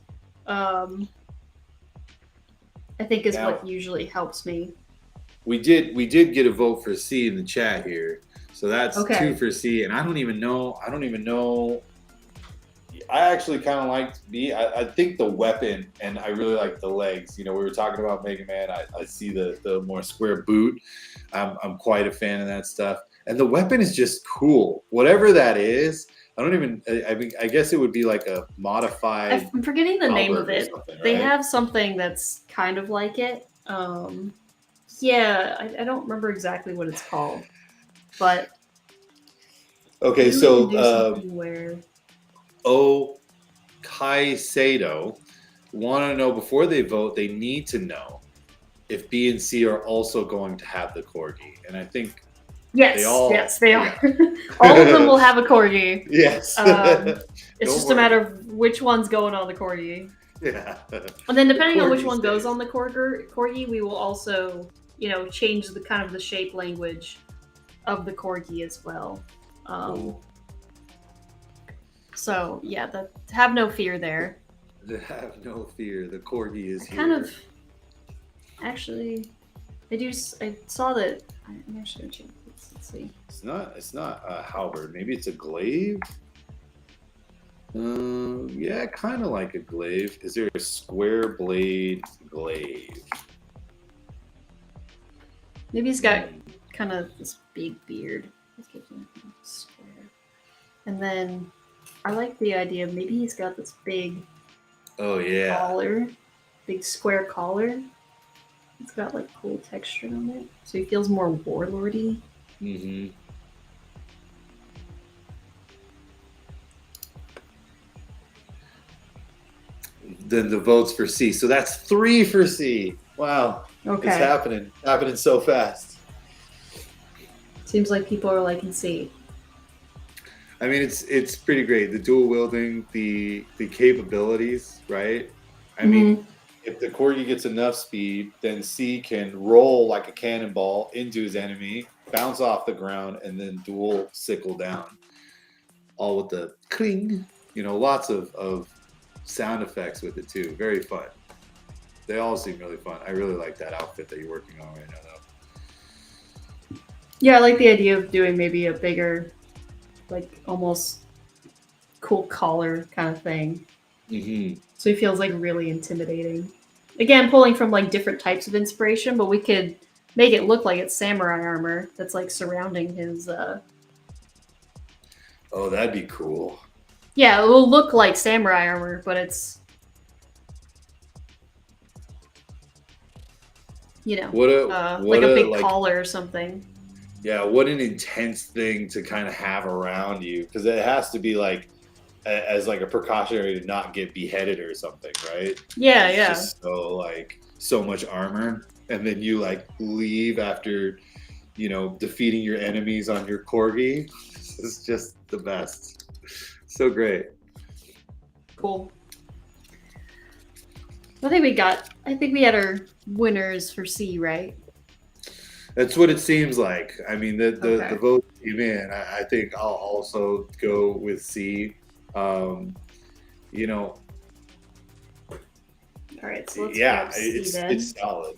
I think is what usually helps me. We did get a vote for C in the chat here, so that's 2 for C, and I don't even know. I actually kind of liked B. I think the weapon, and I really like the legs. You know, we were talking about Mega Man. I see the more square boot. I'm quite a fan of that stuff. And the weapon is just cool. Whatever that is, I mean, I guess it would be like a modified. I'm forgetting the name of it. Right? They have something that's kind of like it. Yeah, I don't remember exactly what it's called, but. Okay, so Kaisedo want to know before they vote, they need to know if B and C are also going to have the corgi, and I think yes, they are. All of them will have a corgi. Yes, it's just a matter of which one's going on the corgi. Yeah, and then depending on which one goes on the corgi, we will also, you know, change the kind of the shape language of the corgi as well. So yeah, have no fear there. Have no fear. The corgi is here. Kind of. Actually, I saw that. I'm actually gonna check this. Let's see. It's not a halberd. Maybe it's a glaive. Yeah, kind of like a glaive. Is there a square blade glaive? Maybe he's got kind of this big beard. Let's get him square. And then I like the idea of maybe he's got this big collar, big square collar. It's got like cool texture on it, so he feels more warlordy. Mm-hmm. Then the votes for C. So that's 3 for C. Wow. Okay. It's happening so fast. Seems like people are liking C. I mean, it's pretty great. The dual wielding, the capabilities, right? I mean, if the corgi gets enough speed, then C can roll like a cannonball into his enemy, bounce off the ground, and then dual sickle down. All with the cling. You know, lots of sound effects with it too. Very fun. They all seem really fun. I really like that outfit that you're working on right now, though. Yeah, I like the idea of doing maybe a bigger, like almost cool collar kind of thing. Mm-hmm. So he feels like really intimidating. Again, pulling from like different types of inspiration, but we could make it look like it's samurai armor that's like surrounding his. Oh, that'd be cool. Yeah, it will look like samurai armor, but it's, you know, like a big collar or something. Yeah, what an intense thing to kind of have around you, because it has to be like as like a precautionary to not get beheaded or something, right? Yeah, it's yeah. Just so much armor, and then you like leave after, you know, defeating your enemies on your corgi. It's just the best. So great. Cool. I think we had our winners for C, right? That's what it seems like. I mean, the vote came in. I think I'll also go with C. You know. All right, so let's grab C then. It's solid.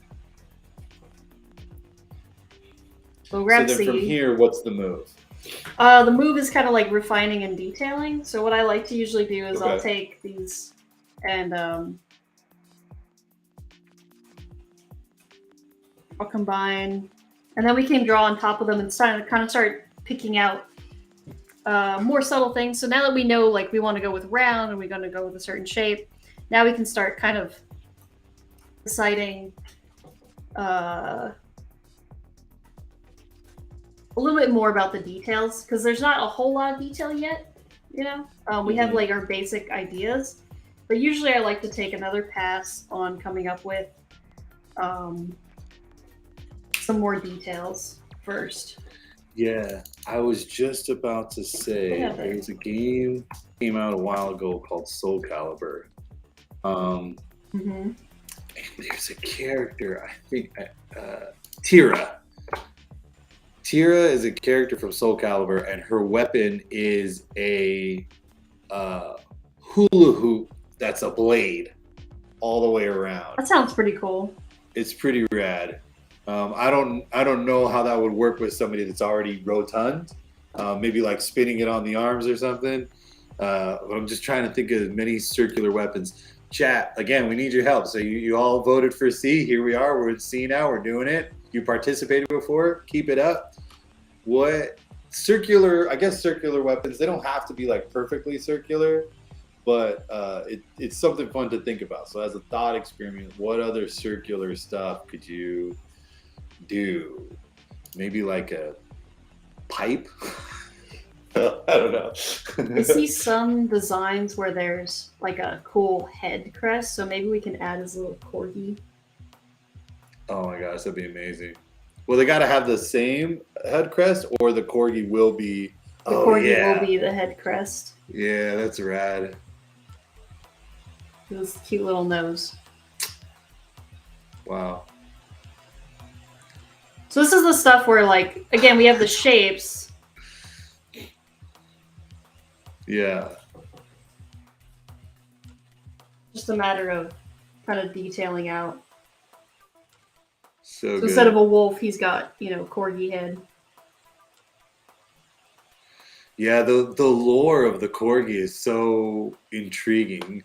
We'll grab so then C. From here, what's the move? The move is kind of like refining and detailing. So what I like to usually do is I'll take these and I'll combine, and then we can draw on top of them and kind of start picking out more subtle things. So now that we know, like, we want to go with round and we're going to go with a certain shape, now we can start kind of deciding a little bit more about the details, because there's not a whole lot of detail yet. You know, we have like our basic ideas, but usually I like to take another pass on coming up with some more details first. Yeah, I was just about to say there's a game came out a while ago called Soul Calibur. And there's a character, I think, Tira. Tira is a character from Soul Calibur, and her weapon is a hula hoop that's a blade all the way around. That sounds pretty cool. It's pretty rad. I don't know how that would work with somebody that's already rotund. Maybe like spinning it on the arms or something. But I'm just trying to think of many circular weapons. Chat, again, we need your help. So you all voted for C. Here we are. We're in C now. We're doing it. You participated before. Keep it up. What circular, I guess circular weapons, they don't have to be like perfectly circular, but it's something fun to think about. So as a thought experiment, what other circular stuff could you do? Maybe like a pipe? I don't know. I see some designs where there's like a cool head crest, so maybe we can add his little corgi. Oh my gosh, that'd be amazing. Well, they got to have the same head crest, or the corgi will be. The corgi will be the head crest. Yeah, that's rad. His cute little nose. Wow. So this is the stuff where, like, again, we have the shapes. Yeah. Just a matter of kind of detailing out. So instead of a wolf, he's got, you know, corgi head. Yeah, the lore of the corgi is so intriguing.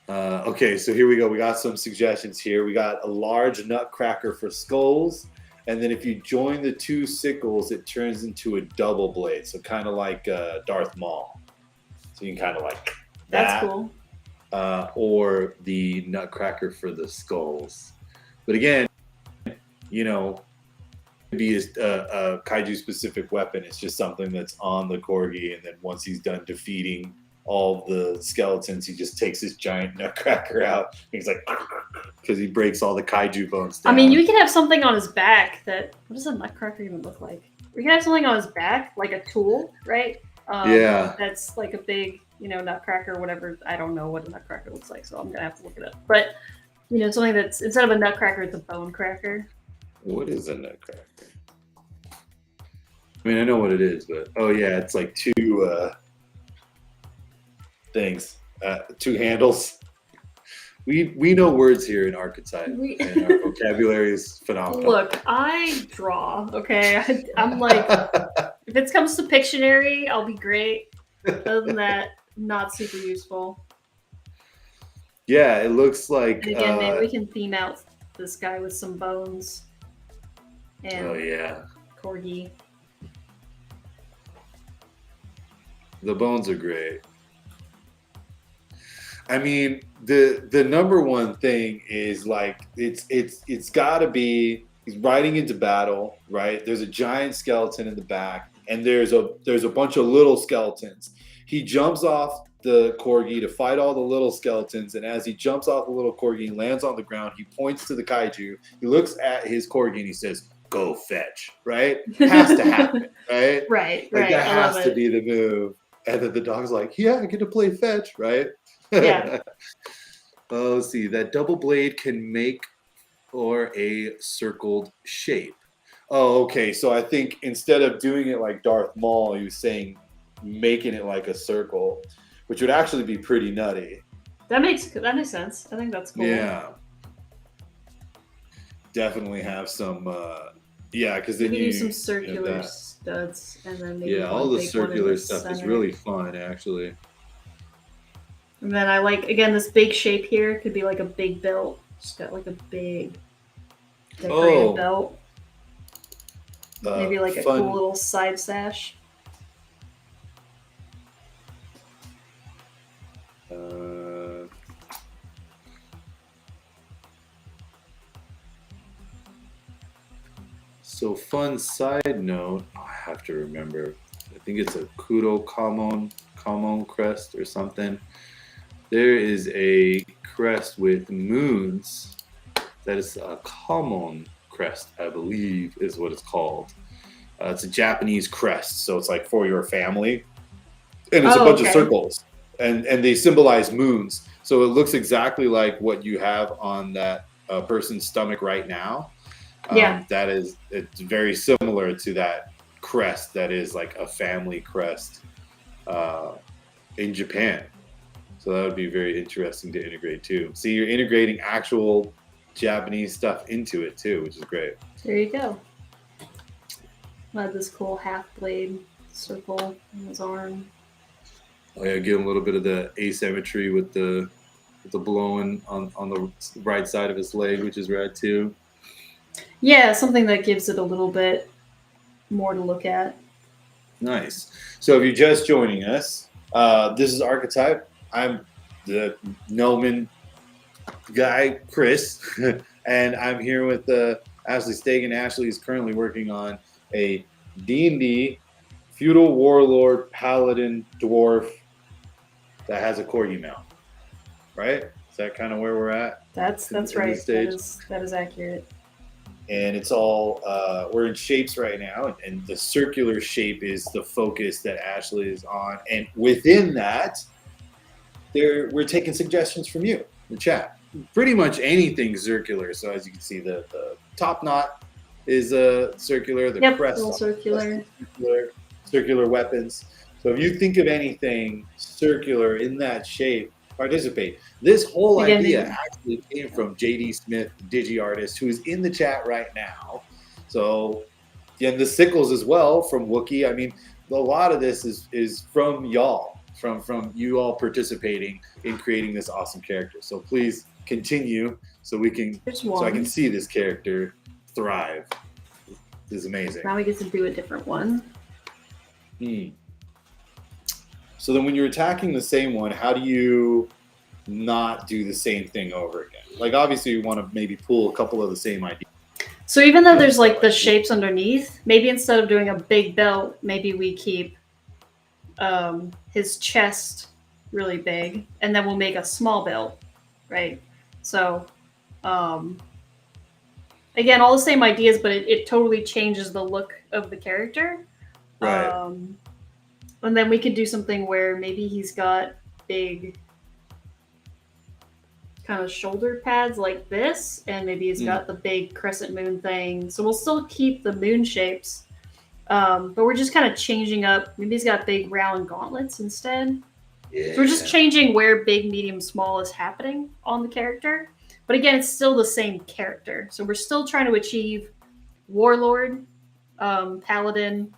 Okay, so here we go. We got some suggestions here. We got a large nutcracker for skulls. And then if you join the two sickles, it turns into a double blade. So kind of like Darth Maul. So you can kind of like that. That's cool. Or the nutcracker for the skulls. But again, you know, it could be a kaiju-specific weapon. It's just something that's on the corgi. And then once he's done defeating all the skeletons, he just takes his giant nutcracker out. He's like, because he breaks all the kaiju bones down. I mean, you can have something on his back that, what does a nutcracker even look like? We can have something on his back, like a tool, right? Yeah. That's like a big, you know, nutcracker or whatever. I don't know what a nutcracker looks like, so I'm going to have to look it up. But, you know, something that's, instead of a nutcracker, it's a bone cracker. What is a nutcracker? I mean, I know what it is, but, oh yeah, it's like two things, two handles. We know words here in Archetype, and our vocabulary is phenomenal. Look, I draw, okay? I'm like, if it comes to Pictionary, I'll be great. Other than that, not super useful. Yeah, it looks like... And again, maybe we can theme out this guy with some bones. And oh, yeah. corgi. The bones are great. I mean, the number one thing is like it's got to be he's riding into battle, right? There's a giant skeleton in the back, and there's a bunch of little skeletons. He jumps off the corgi to fight all the little skeletons, and as he jumps off the little corgi and lands on the ground, he points to the kaiju. He looks at his corgi and he says, "Go fetch!" Right? Has to happen, right? Right. Like that has to be the move. And then the dog's like, "Yeah, I get to play fetch," right? Yeah. Oh, let's see. That double blade can make or a circled shape. Oh, okay. So I think instead of doing it like Darth Maul, he was saying making it like a circle, which would actually be pretty nutty. That makes sense. I think that's cool. Yeah. Definitely have some. Yeah, because then you you do some circular studs, and then maybe all the circular stuff is really fun, actually. And then I like, again, this big shape here could be like a big belt. Just got like a big decorated belt. Maybe like a cool little side sash. So fun side note, I have to remember. I think it's a Kudo Kamon Common crest or something. There is a crest with moons that is a common crest, I believe is what it's called. It's a Japanese crest, so it's like for your family, and it's a bunch of circles, and they symbolize moons. So it looks exactly like what you have on that person's stomach right now. It's very similar to that crest that is like a family crest in Japan. So that would be very interesting to integrate too. See, you're integrating actual Japanese stuff into it too, which is great. There you go. I have this cool half blade circle in his arm. Oh yeah, give him a little bit of the asymmetry with the blowing on the right side of his leg, which is rad too. Yeah, something that gives it a little bit more to look at. Nice. So if you're just joining us, this is Archetype. I'm the Gnomon guy, Chris, and I'm here with Ashley Stegon. Ashley is currently working on a D&D feudal warlord paladin dwarf that has a corgi mount. Right? Is that kind of where we're at? That's right. That is accurate. And it's all we're in shapes right now, and the circular shape is the focus that Ashley is on, and within that, we're taking suggestions from you, the chat. Pretty much anything circular. So as you can see, the top knot is circular. The crest all circular. Circular weapons. So if you think of anything circular in that shape, participate. This whole idea actually came from JD Smith, Digi Artist, who is in the chat right now. So, and the sickles as well from Wookiee. I mean, a lot of this is from y'all, from you all participating in creating this awesome character. So please continue so we can, so I can see this character thrive. This is amazing. Now we get to do a different one. So then when you're attacking the same one, how do you not do the same thing over again? Like, obviously you want to maybe pull a couple of the same ideas. So even though there's like the shapes underneath, maybe instead of doing a big belt, maybe we keep his chest really big, and then we'll make a small belt, right? So again, all the same ideas, but it totally changes the look of the character. Right. And then we could do something where maybe he's got big kind of shoulder pads like this, and maybe he's got the big crescent moon thing. So we'll still keep the moon shapes, but we're just kind of changing up. Maybe he's got big round gauntlets instead. Yeah. So we're just changing where big, medium, small is happening on the character. But again, it's still the same character. So we're still trying to achieve warlord, paladin,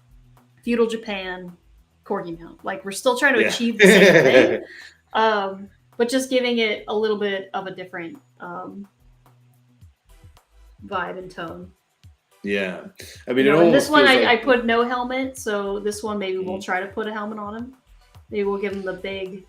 feudal Japan, corgi mount. Like, we're still trying to achieve the same thing, but just giving it a little bit of a different vibe and tone. Yeah. I mean, in this one, I put no helmet, so this one maybe we'll try to put a helmet on him. Maybe we'll give him the big...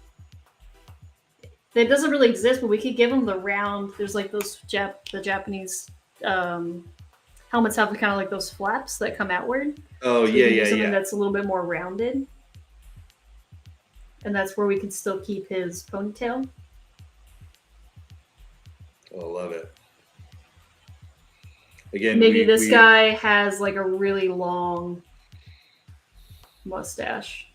It doesn't really exist, but we could give him the round... There's like those the Japanese helmets have kind of like those flaps that come outward. Oh, so yeah. Something that's a little bit more rounded. And that's where we can still keep his ponytail. Oh, I love it. Again, maybe this guy has like a really long mustache.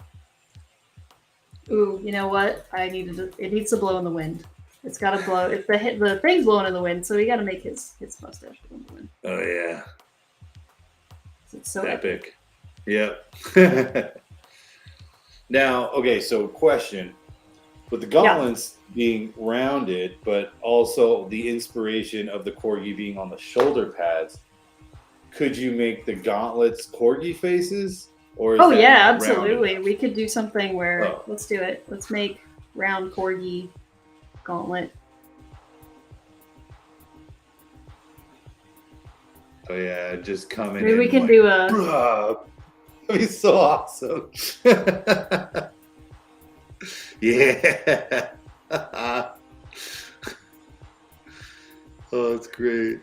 Ooh, you know what? It needs to blow in the wind. It's got to blow. If the thing's blowing in the wind, so we got to make his mustache blow in the wind. Oh yeah. It's so epic. Yep. Now, okay, so question. With the gauntlets being rounded, but also the inspiration of the corgi being on the shoulder pads, could you make the gauntlets corgi faces? Or is yeah, absolutely. We could do something where, let's do it. Let's make round corgi gauntlet. Oh yeah, just coming. Maybe we can do a... That'd be so awesome. Yeah. Oh, that's great.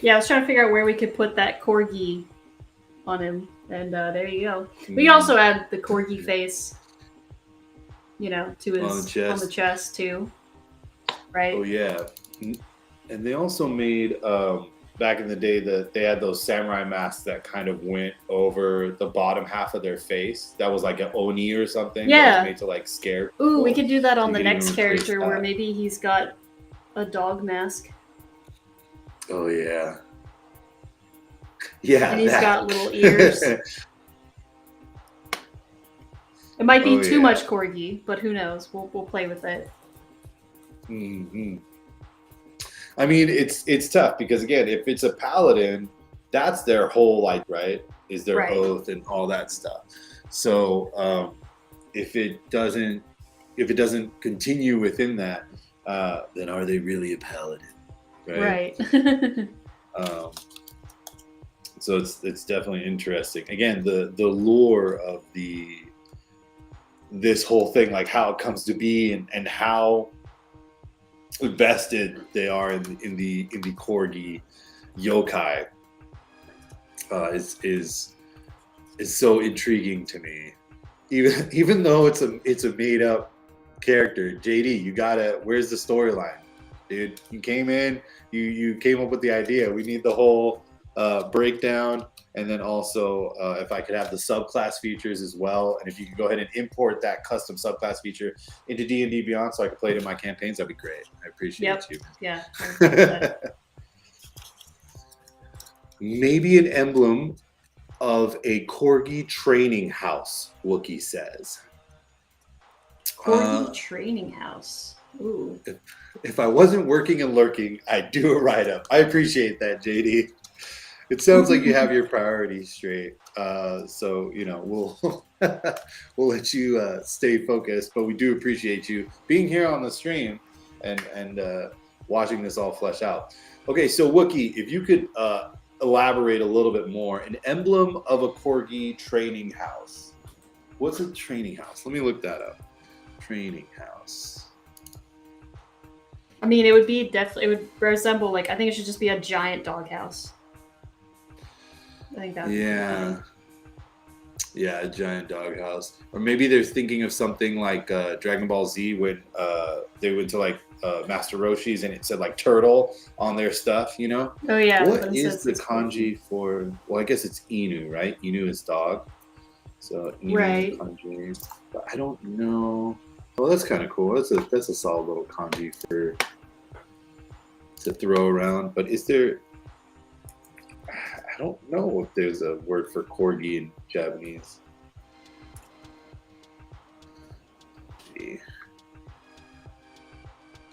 Yeah, I was trying to figure out where we could put that corgi on him, and there you go. We can also add the corgi face, you know, to his on the chest too, right? Oh yeah, and they also made back in the day that they had those samurai masks that kind of went over the bottom half of their face. That was like an oni or something. Yeah, that was made to like scare people. Ooh, we could do that on the next character where maybe he's got a dog mask. Oh yeah. Yeah. And he's got little ears. It might be too much corgi, but who knows? We'll play with it. Mm-hmm. I mean, it's tough because again, if it's a paladin, that's their whole life, right? Is their oath and all that stuff. So if it doesn't continue within that, then are they really a paladin? Right. So it's definitely interesting. Again, the lore of this whole thing, like how it comes to be and how invested they are in the corgi yokai is so intriguing to me. Even though it's a made up character, JD, where's the storyline, dude? You came in, you came up with the idea. We need the whole breakdown, and then also if I could have the subclass features as well, and if you could go ahead and import that custom subclass feature into D&D Beyond so I could play it in my campaigns, that'd be great. I appreciate you. Yeah. Maybe an emblem of a corgi training house, Wookie says. Corgi training house. Ooh. If I wasn't working and lurking, I'd do a write-up. I appreciate that, JD. It sounds like you have your priorities straight. So, you know, we'll let you stay focused, but we do appreciate you being here on the stream and watching this all flesh out. Okay, so Wookie, if you could elaborate a little bit more, an emblem of a corgi training house. What's a training house? Let me look that up. Training house. I mean, it would resemble, like, I think it should just be a giant doghouse. I think that would be Yeah, a giant doghouse. Or maybe they're thinking of something like Dragon Ball Z when they went to like Master Roshi's and it said like turtle on their stuff, you know? Oh yeah. What is the kanji for, well, I guess it's Inu, right? Inu is dog. So Inu kanji. But I don't know. Well, that's kind of cool. That's a solid little kanji to throw around. But is there, I don't know if there's a word for corgi in Japanese.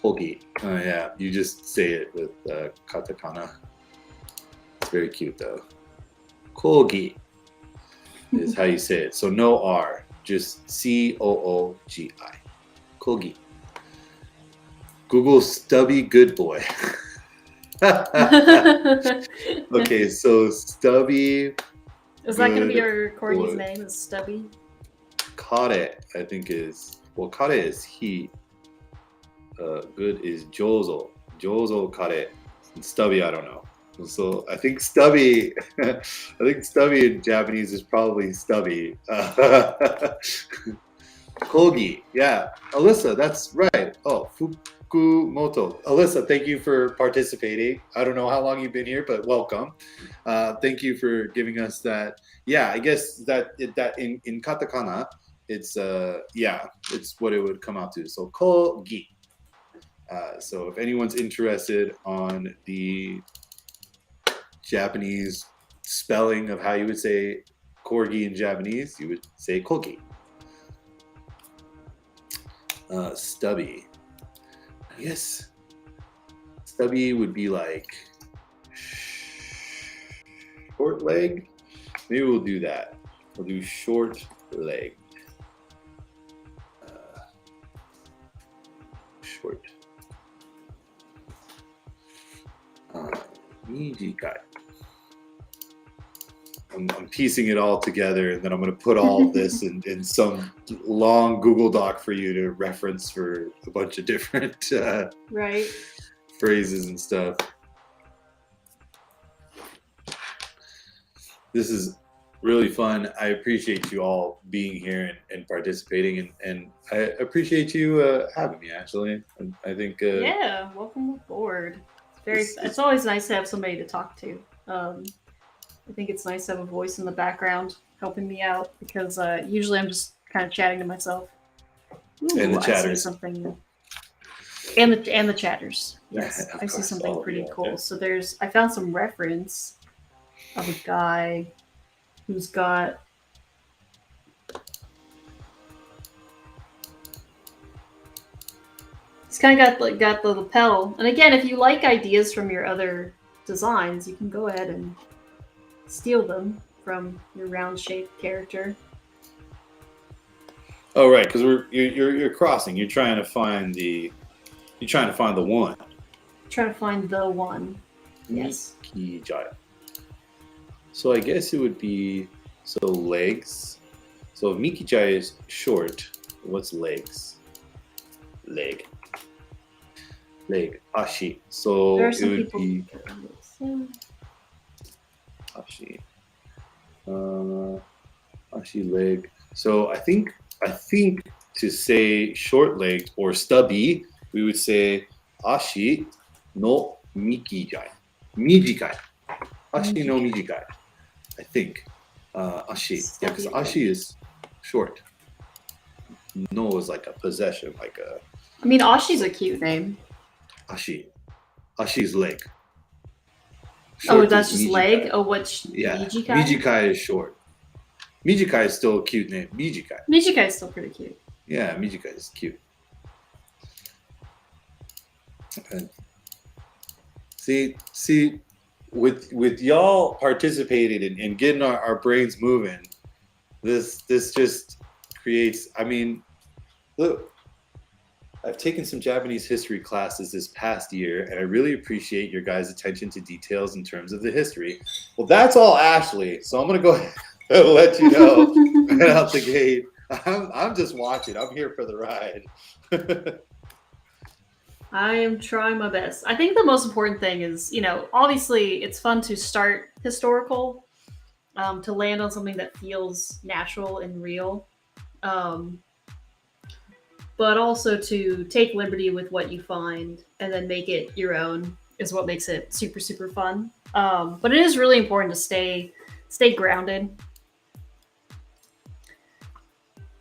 Kogi. Oh yeah, you just say it with katakana. It's very cute though. Kogi is how you say it. So no R, just Coogi. Kogi. Google Stubby Good Boy. Okay, so Stubby. Is that going to be your corgi's name? Is Stubby? Kare, I think is, well, Kare is he. Good is Jozo. Jozo Kare. And Stubby, I don't know. So I think Stubby, in Japanese is probably Stubby. Kogi, yeah. Alyssa, that's right. Oh, Fukumoto. Alyssa, thank you for participating. I don't know how long you've been here, but welcome. Thank you for giving us that. Yeah, I guess that in katakana, it's it's what it would come out to. So kogi. So if anyone's interested on the Japanese spelling of how you would say corgi in Japanese, you would say kogi. Stubby. Yes. Stubby would be like short leg. Maybe we'll do that. We'll do short leg. Short. Mijikai. I'm piecing it all together, and then I'm going to put all of this in some long Google Doc for you to reference for a bunch of different phrases and stuff. This is really fun. I appreciate you all being here and participating, and I appreciate you having me, Ashley. I think Yeah, welcome aboard. It's always nice to have somebody to talk to. I think it's nice to have a voice in the background helping me out because usually I'm just kind of chatting to myself. Ooh, and the I chatters. see something. And the chatters. Yes, Of I see course. something Oh, pretty yeah, cool. yeah. So I found some reference of a guy who's got. He's kind of got the lapel. And again, if you like ideas from your other designs, you can go ahead and steal them from your round shaped character. Oh, right, because you're crossing. You're trying to find the one. Try to find the one. Yes. Mikijai. So I guess it would be legs. So if Mikijai is short, what's legs? Leg. Ashi. So There are it some would people. be Ashi. Ashi leg. So I think to say short-legged or stubby, we would say Ashi no Mikijai. Mijikai. Ashi no Mijikai. I think. Ashi. Yeah, because Ashi is short. No is like a possession, like a. I mean, Ashi's a cute name. Ashi. Ashi's leg. Short that's just Mijikai. Leg? Oh, what's Mijikai? Mijikai is short. Mijikai is still a cute name. Mijikai is still pretty cute. Yeah, Mijikai is cute. And see, with y'all participating and getting our brains moving, this just creates. I mean, look, I've taken some Japanese history classes this past year, and I really appreciate your guys' attention to details in terms of the history. Well, that's all Ashley, so I'm gonna go ahead and let you know right out the gate. I'm just watching. I'm here for the ride. I am trying my best. I think the most important thing is, obviously it's fun to start historical, to land on something that feels natural and real. But also to take liberty with what you find and then make it your own is what makes it super, super fun. But it is really important to stay grounded.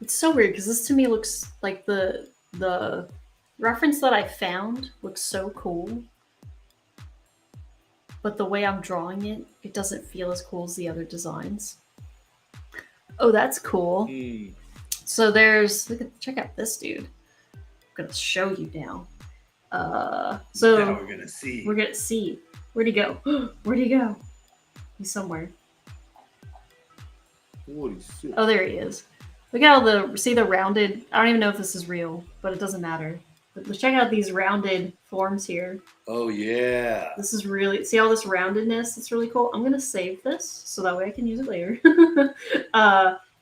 It's so weird because this to me looks like the reference that I found looks so cool. But the way I'm drawing it, it doesn't feel as cool as the other designs. Oh, that's cool. Mm. So check out this dude. I'm gonna show you now. So now we're gonna see. Where'd he go? Where'd he go? He's somewhere. Holy shit. Oh, there he is. Look at all see the rounded. I don't even know if this is real, but it doesn't matter. But let's check out these rounded forms here. Oh yeah. This is really see all this roundedness. It's really cool. I'm gonna save this so that way I can use it later.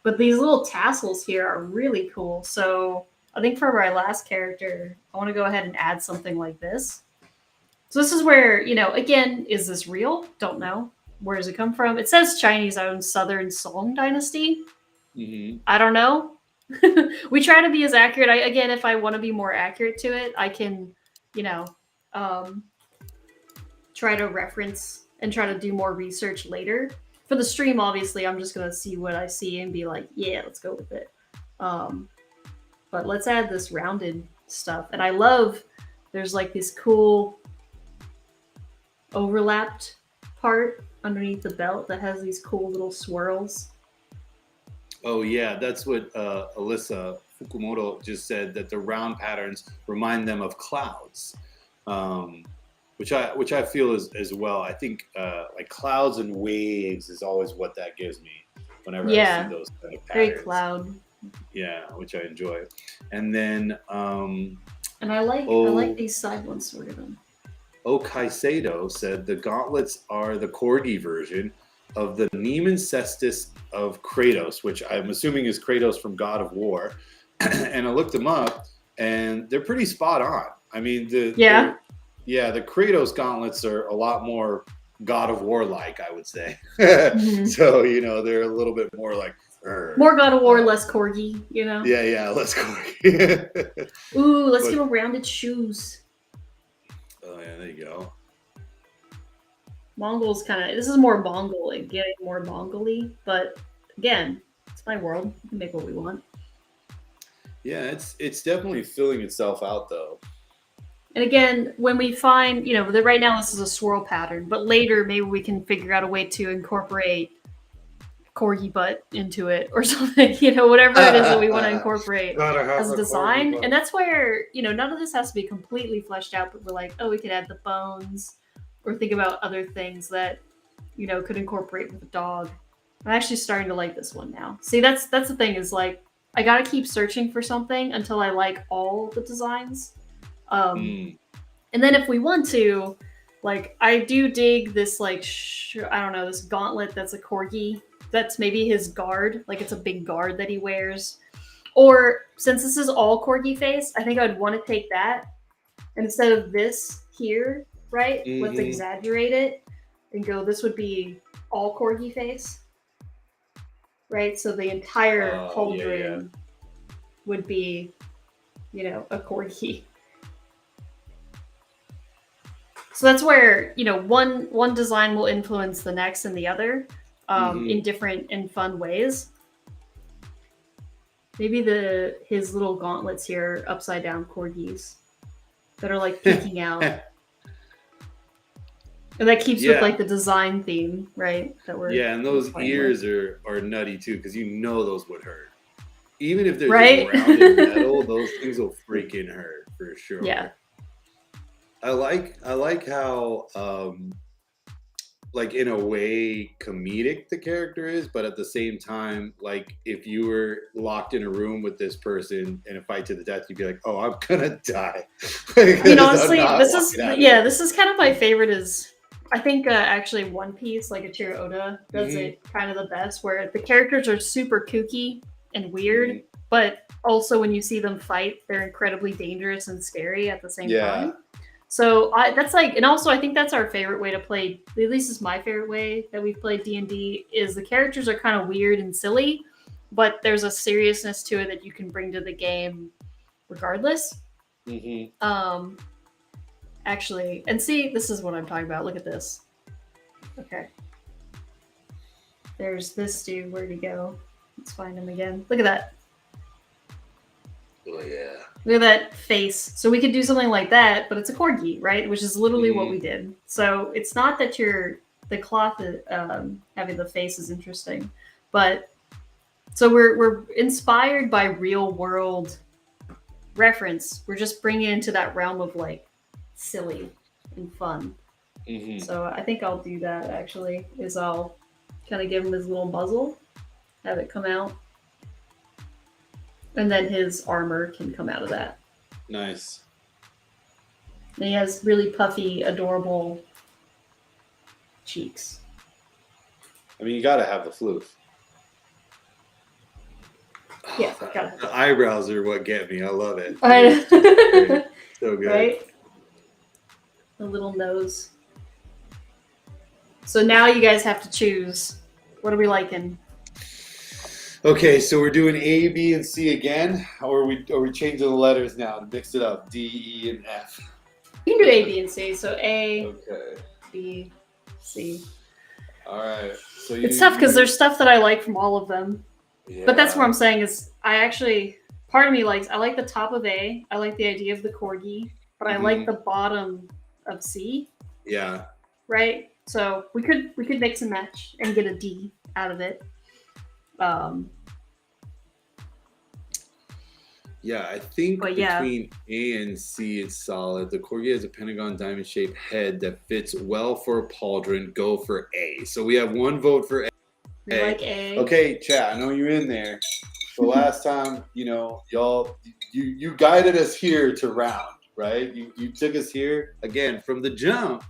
But these little tassels here are really cool. So I think for my last character, I want to go ahead and add something like this. So this is where, again, is this real? Don't know. Where does it come from? It says Chinese-owned Southern Song Dynasty. Mm-hmm. I don't know. We try to be as accurate. Again, if I want to be more accurate to it, I can, try to reference and try to do more research later. For the stream, obviously, I'm just going to see what I see and be like, yeah, let's go with it. But let's add this rounded stuff. And I love, there's like this cool overlapped part underneath the belt that has these cool little swirls. Oh yeah, that's what Alyssa Fukumoto just said, that the round patterns remind them of clouds. Which I feel as well. I think like clouds and waves is always what that gives me whenever I see those kind of patterns. Very cloud. Yeah, which I enjoy. And then and I like these side ones sort of. Okaisedo said the gauntlets are the corgi version of the Neiman Cestus of Kratos, which I'm assuming is Kratos from God of War. And I looked them up, and they're pretty spot on. I mean, the Kratos gauntlets are a lot more God of War like, I would say. Mhm. So, you know, they're a little bit more like More God of War, less corgi, you know? Yeah, less corgi. Ooh, let's give him rounded shoes. Oh yeah, there you go. Mongols kind of, this is more Mongol, like getting more Mongol-y, but again, it's my world. We can make what we want. Yeah, it's definitely filling itself out though. And again, when we find, you know, right now this is a swirl pattern, but later maybe we can figure out a way to incorporate corgi butt into it or something, you know, whatever it is that we want to incorporate as a design. And that's where, you know, none of this has to be completely fleshed out, but we're like, oh, we could add the bones or think about other things that, you know, could incorporate with the dog. I'm actually starting to like this one now. See, that's the thing is like, I got to keep searching for something until I like all the designs. And then if we want to, like, I do dig this, like, I don't know, this gauntlet that's a corgi. That's maybe his guard. Like, it's a big guard that he wears. Or, since this is all corgi face, I think I'd want to take that. And instead of this here, right? Let's exaggerate it and go, this would be all corgi face. Right? So the entire cauldron would be, you know, a corgi. So that's where, you know, one design will influence the next and the other in different and fun ways. Maybe his little gauntlets here are upside down corgis that are like peeking out. And that keeps with like the design theme, right? That we're and those ears are nutty too, because you know those would hurt. Even if they're just rounded metal, those things will freaking hurt for sure. Yeah. I like how like in a way comedic the character is, but at the same time, like if you were locked in a room with this person in a fight to the death, you'd be like, oh, I'm gonna die. I mean, honestly, this is kind of my favorite is I think actually One Piece, like Eiichiro Oda does it kind of the best, where the characters are super kooky and weird, but also when you see them fight, they're incredibly dangerous and scary at the same time. So that's like, and also I think that's our favorite way to play. At least is my favorite way that we've played D&D. Is the characters are kind of weird and silly, but there's a seriousness to it that you can bring to the game, regardless. Actually, and see, this is what I'm talking about. Look at this. Okay. There's this dude. Where'd he go? Let's find him again. Look at that. Oh yeah. Look at that face. So we could do something like that, but it's a corgi, right? Which is literally what we did. So it's not that the cloth having the face is interesting, but so we're inspired by real world reference. We're just bringing it into that realm of like silly and fun. So I think I'll do that actually. Is I'll kind of give him his little muzzle, have it come out. And then his armor can come out of that. Nice. And he has really puffy, adorable cheeks. I mean, you gotta have the floof. Yeah, gotta have the eyebrows are what get me. I love it. So good. Right? The little nose. So now you guys have to choose. What are we liking? Okay, so we're doing A, B, and C again, or are we changing the letters now to mix it up? D, E, and F. You can do A, B, and C. So A, okay. B, C. All right. So it's tough because there's stuff that I like from all of them. Yeah. But that's what I'm saying is part of me likes, I like the top of A. I like the idea of the corgi, but I like the bottom of C. Yeah. Right? So we could mix and match and get a D out of it. Yeah, I think between A and C, it's solid. The corgi has a pentagon diamond-shaped head that fits well for a pauldron. Go for A. So we have one vote for A. We like A. Okay, chat, I know you're in there. The last time, y'all, you guided us here to round, right? You took us here, again, from the jump.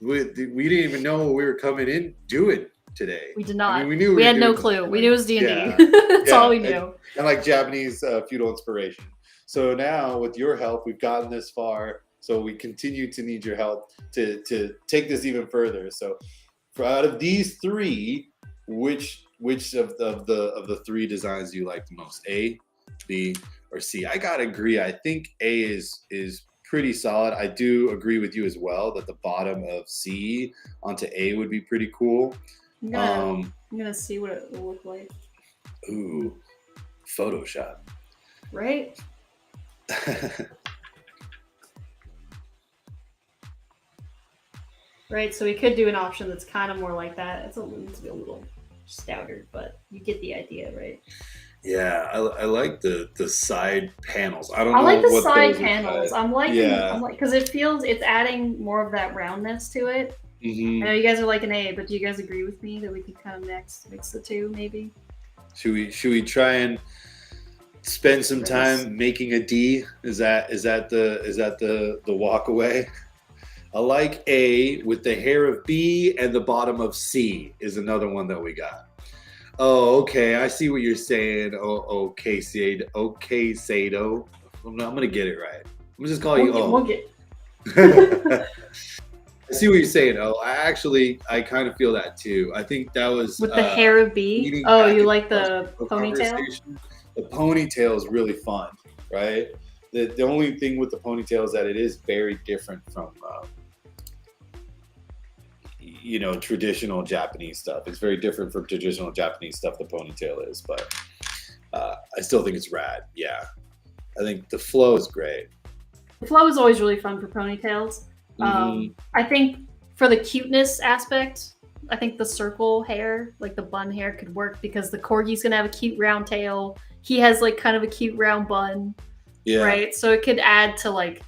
We didn't even know what we were coming in doing today. We did not. I mean, we knew we had no clue. We knew it was D&D. That's all we knew. And like Japanese feudal inspiration. So now, with your help, we've gotten this far. So we continue to need your help to take this even further. So out of these three, which of the three designs do you like the most? A, B, or C? I gotta agree. I think A is pretty solid. I do agree with you as well that the bottom of C onto A would be pretty cool. I'm gonna see what it will look like. Ooh, Photoshop. Right? Right, so we could do an option that's kind of more like that. It's needs to be a little stouter, but you get the idea, right? Yeah, I like the side panels. I don't I know like the what side those panels. are. I'm like because it's adding more of that roundness to it. Mm-hmm. I know you guys are like an A, but do you guys agree with me that we could kind of mix the two, maybe? Should we try and spend some time making a D? Is that the walk away? I like A with the hair of B and the bottom of C is another one that we got. Oh, okay. I see what you're saying. Oh, okay, Sado. Okay, Sado. I'm gonna get it right. I'm just calling you. We'll get. I see what you're saying. Oh, I kind of feel that too. I think that was with the hair of B. Oh, you like the ponytail? The ponytail is really fun, right? The only thing with the ponytail is that it is very different from traditional Japanese stuff. It's very different from traditional Japanese stuff, the ponytail is, but I still think it's rad. Yeah. I think the flow is great. The flow is always really fun for ponytails. I think for the cuteness aspect, I think the circle hair, like the bun hair, could work because the corgi's gonna have a cute round tail. He has like kind of a cute round bun. Yeah. Right? So it could add to I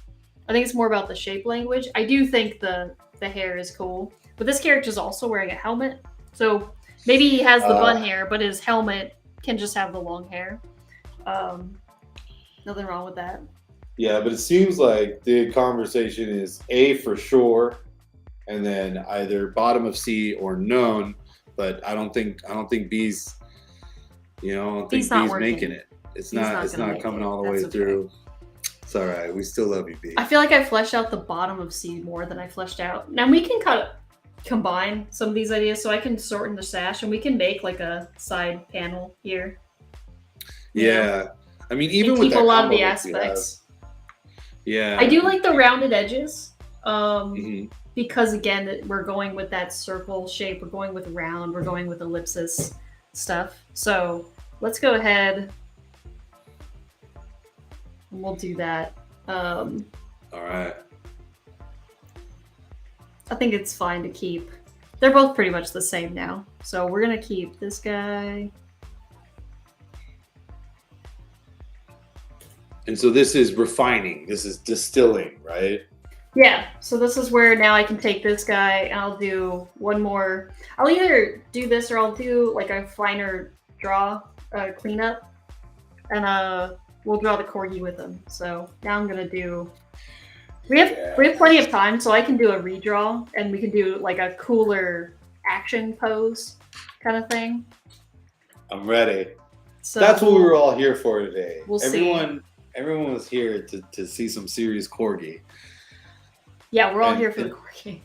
think it's more about the shape language. I do think the hair is cool. But this character is also wearing a helmet. So maybe he has the bun hair, but his helmet can just have the long hair. Nothing wrong with that. Yeah, but it seems like the conversation is A for sure, and then either bottom of C or none. But I don't think B's. I don't think B's making it. It's not coming all the way through. It's all right. We still love you, B. I feel like I fleshed out the bottom of C more than I fleshed out. Now we can kind of combine some of these ideas, so I can sort in the sash, and we can make like a side panel here. Yeah, I mean, even with keep a lot of the aspects. Yeah, I do like the rounded edges. Because again, we're going with that circle shape. We're going with round. We're going with ellipsis stuff. So let's go ahead and we'll do that. All right. I think it's fine to keep. They're both pretty much the same now. So we're going to keep this guy. And so this is refining. This is distilling, right? Yeah. So this is where now I can take this guy and I'll do one more. I'll either do this or I'll do like a finer draw, cleanup. And we'll draw the corgi with him. So now I'm going to do... We have plenty of time, so I can do a redraw, and we can do like a cooler action pose kind of thing. I'm ready. So that's what we were all here for today. Everyone was here to see some serious corgi. Yeah, we're all here for the corgi.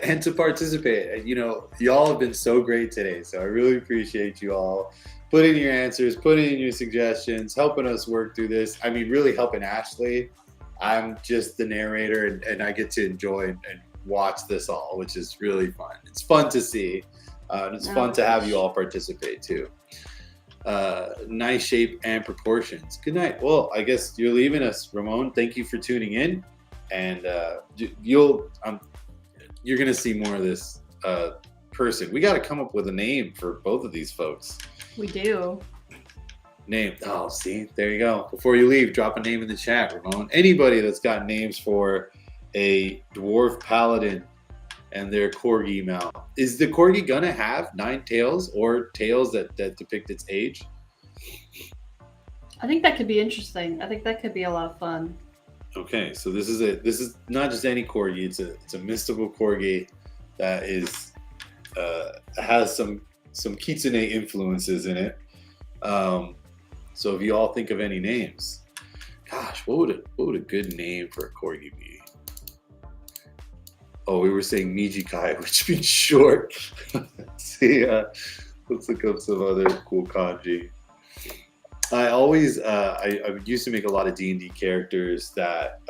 And to participate. Y'all have been so great today, so I really appreciate you all putting in your answers, putting in your suggestions, helping us work through this. I mean, really helping Ashley. I'm just the narrator, and I get to enjoy and watch this all, which is really fun. It's fun to see, and it's fun to have you all participate too. Nice shape and proportions. Good night. Well, I guess you're leaving us, Ramon. Thank you for tuning in, and you're gonna see more of this person. We got to come up with a name for both of these folks. We do. Name. Oh, see, there you go. Before you leave, drop a name in the chat, Ramon. Anybody that's got names for a dwarf paladin and their corgi mount. Is the corgi gonna have 9 tails or tails that depict its age? I think that could be interesting. I think that could be a lot of fun. Okay, so this is not just any corgi. It's a mystical corgi that is has some kitsune influences in it. So if you all think of any names, gosh, what would a good name for a corgi be? we were saying Mijikai, which means short. See, let's look up some other cool kanji. I always, I used to make a lot of D&D characters that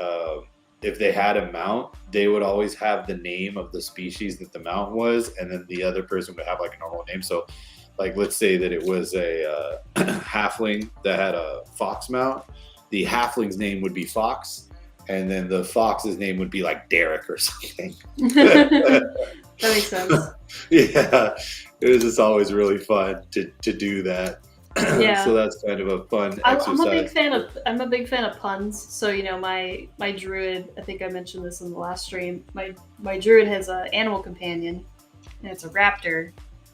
if they had a mount, they would always have the name of the species that the mount was, and then the other person would have like a normal name. So, like, let's say that it was a halfling that had a fox mount. The halfling's name would be Fox, and then the fox's name would be like Derek or something. That makes sense. Yeah, it was just always really fun to do that. Yeah. So that's kind of a fun exercise. I'm a big fan of puns. So my druid, I think I mentioned this in the last stream. My druid has an animal companion, and it's a raptor.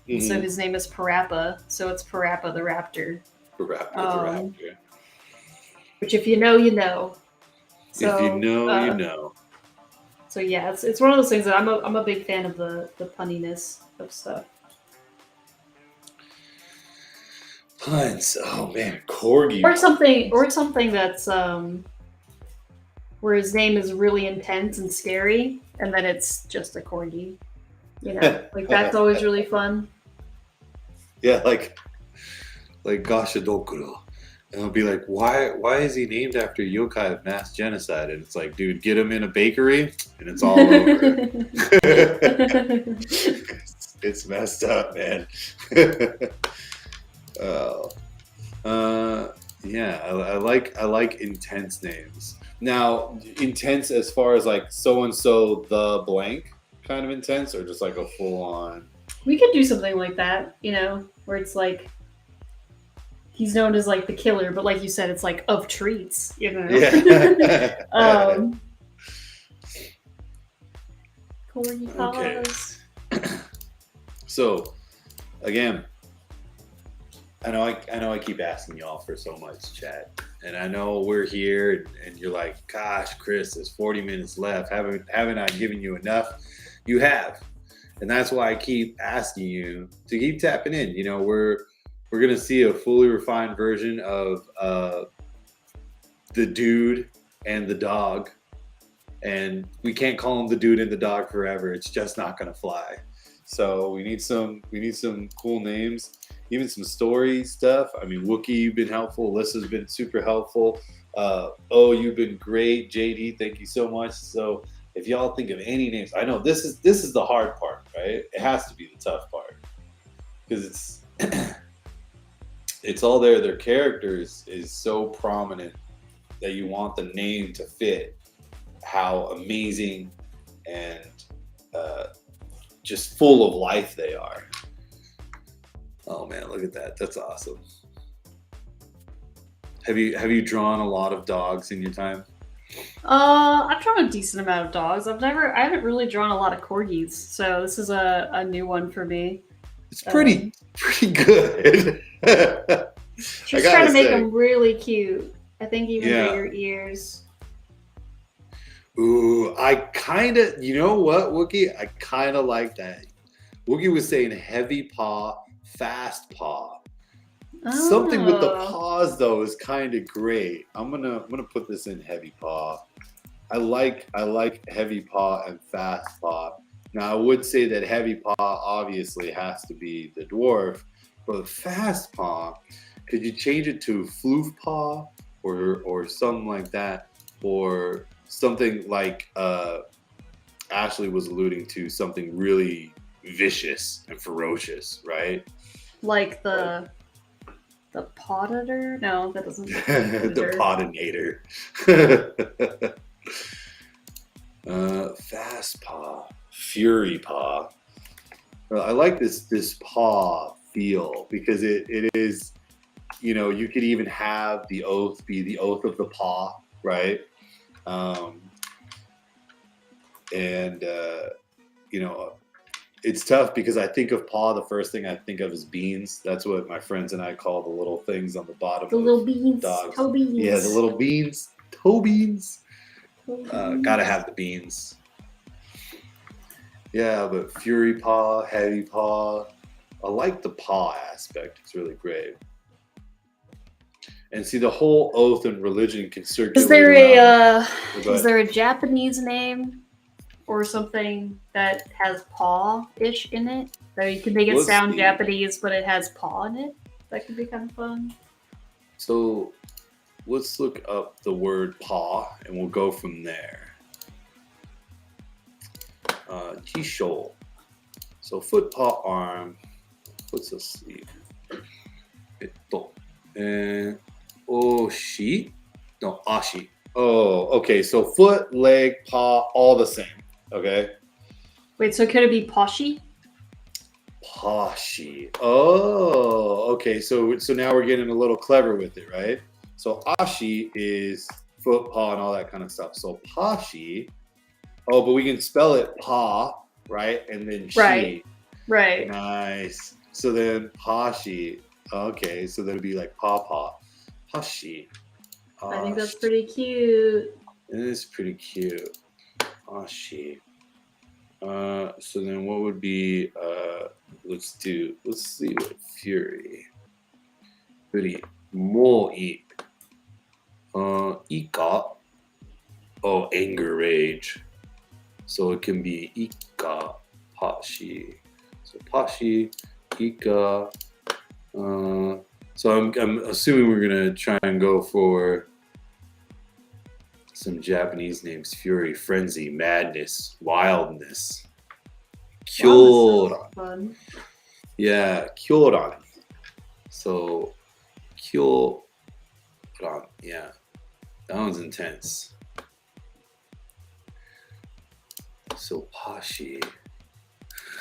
Mm-hmm. So his name is Parappa. So it's Parappa the raptor. Parappa the raptor. Which, if you know, you know. So, if you know, you know. So yeah, it's one of those things that I'm a big fan of the punniness of stuff. Puns. Oh man, corgi. Or something that's where his name is really intense and scary, and then it's just a corgi. Like that's always really fun. Yeah, like Gashadokuro. And I'll be like, why is he named after yokai of mass genocide? And it's like, dude, get him in a bakery and it's all over. It's messed up, man. Yeah, I like intense names. Now, intense as far as like so and so the blank kind of intense, or just like a full on. We could do something like that, where it's like he's known as like the killer, but like you said, it's like of treats, Yeah. Corgi paws. Okay. So, again, I know I keep asking y'all for so much, chat, and I know we're here, and you're like, "Gosh, Chris, there's 40 minutes left. Haven't I given you enough?" You have, and that's why I keep asking you to keep tapping in. We're gonna see a fully refined version of the dude and the dog, and we can't call him the dude and the dog forever. It's just not gonna fly. So we need some cool names. Even some story stuff. I mean, Wookie, you've been helpful. Alyssa's been super helpful. You've been great. JD, thank you so much. So if y'all think of any names, I know this is the hard part, right? It has to be the tough part because it's all there. Their characters is so prominent that you want the name to fit how amazing and just full of life they are. Oh man, look at that. That's awesome. Have you drawn a lot of dogs in your time? I've drawn a decent amount of dogs. I haven't really drawn a lot of corgis, so this is a new one for me. It's pretty good. She's trying to make them really cute. I think even bigger ears. Ooh, I kind of, you know what, Wookie? I kind of like that. Wookie was saying heavy paw, fast paw. Oh. Something with the paws though is kind of great. I'm gonna put this in heavy paw. I like heavy paw and fast paw. Now I would say that heavy paw obviously has to be the dwarf, but fast paw, could you change it to floof paw or something like that, or something like Ashley was alluding to, something really vicious and ferocious, right? Like the Podator? No, that doesn't. The Podinator. Fast paw, fury paw. I like this paw feel because it is, you could even have the oath be the oath of the paw, right? It's tough because I think of paw, the first thing I think of is beans. That's what my friends and I call the little things on the bottom. The little beans, dogs. Toe beans. Yeah, the little beans, toe beans. Gotta have the beans. Yeah, but fury paw, heavy paw. I like the paw aspect. It's really great. And see, the whole oath and religion can circulate. Is there a Japanese name or something that has paw-ish in it. So you can make it Let's sound see. Japanese, but it has paw in it. That could be kind of fun. So let's look up the word paw, and we'll go from there. Jishou. So foot, paw, arm. Foot's asleep. And oshi? No, ashi. Oh, okay. So foot, leg, paw, all the same. Okay. Wait, so could it be Poshi? Pashi. Oh, okay. So now we're getting a little clever with it, right? So ashi is foot, paw, and all that kind of stuff. So pashi. Oh, but we can spell it paw, right? And then shi. Right. Nice. So then pashi. Okay, so that'd be like paw. Pashi. I think that's pretty cute. It is pretty cute. Pashi. So then what would be let's see what fury. Fury. Mo ika. Oh, anger, rage. So it can be ika, pashi. So pashi, ika. So I'm assuming we're gonna try and go for some Japanese names: fury, frenzy, madness, wildness. Kyoran. Yeah, kyoran. So kyoran. Yeah, that one's intense. So pashi.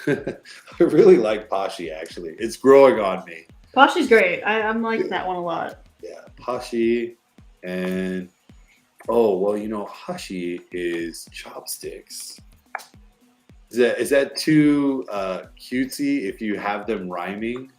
I really like pashi, actually. It's growing on me. Pashi's great. I'm liking that one a lot. Yeah, pashi. And oh, well, hashi is chopsticks. Is that too cutesy if you have them rhyming?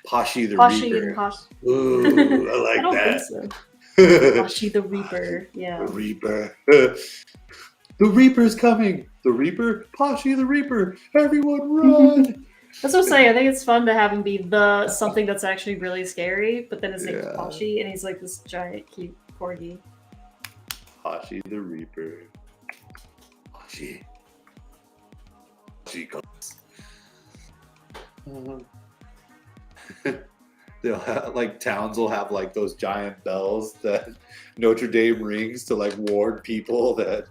Pashi the Reaper. Ooh, I like I don't that. think so. Pashi the Reaper. Yeah. The Reaper. The Reaper's coming. The Reaper? Pashi the Reaper. Everyone run. That's what I'm saying. I think it's fun to have him be something that's actually really scary, but then his name's Pashi, and he's like this giant, cute corgi. Pashi the Reaper. Pashi. Pashi comes. They'll have, towns will have those giant bells that Notre Dame rings to warn people that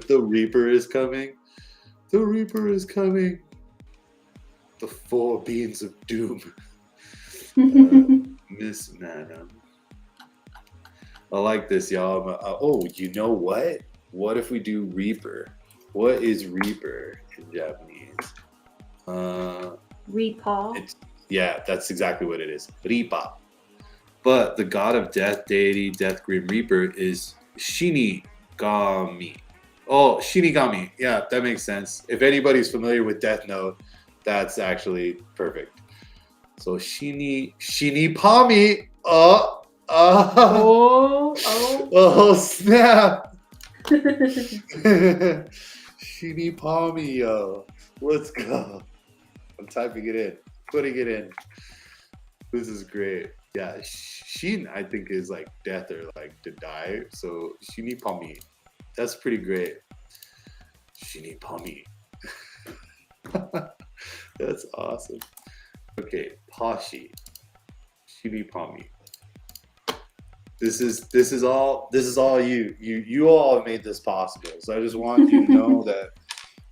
the Reaper is coming. The Reaper is coming. The 4 beams of doom. Miss Madam. I like this, y'all. Oh, you know what? What if we do Reaper? What is Reaper in Japanese? Reapaw. Yeah, that's exactly what it is. Ripa. But the god of death, deity, death grim reaper is Shinigami. Oh, Shinigami. Yeah, that makes sense. If anybody's familiar with Death Note, that's actually perfect. So Shinipami. Oh snap. Shinipami, yo. Let's go. I'm typing it in. Putting it in. This is great. Yeah, Shin I think is death or to die. So Shinipami. That's pretty great. Shinipami. That's awesome. Okay, Pashi. Shinipami. This is all you. You all have made this possible. So I just want you to know that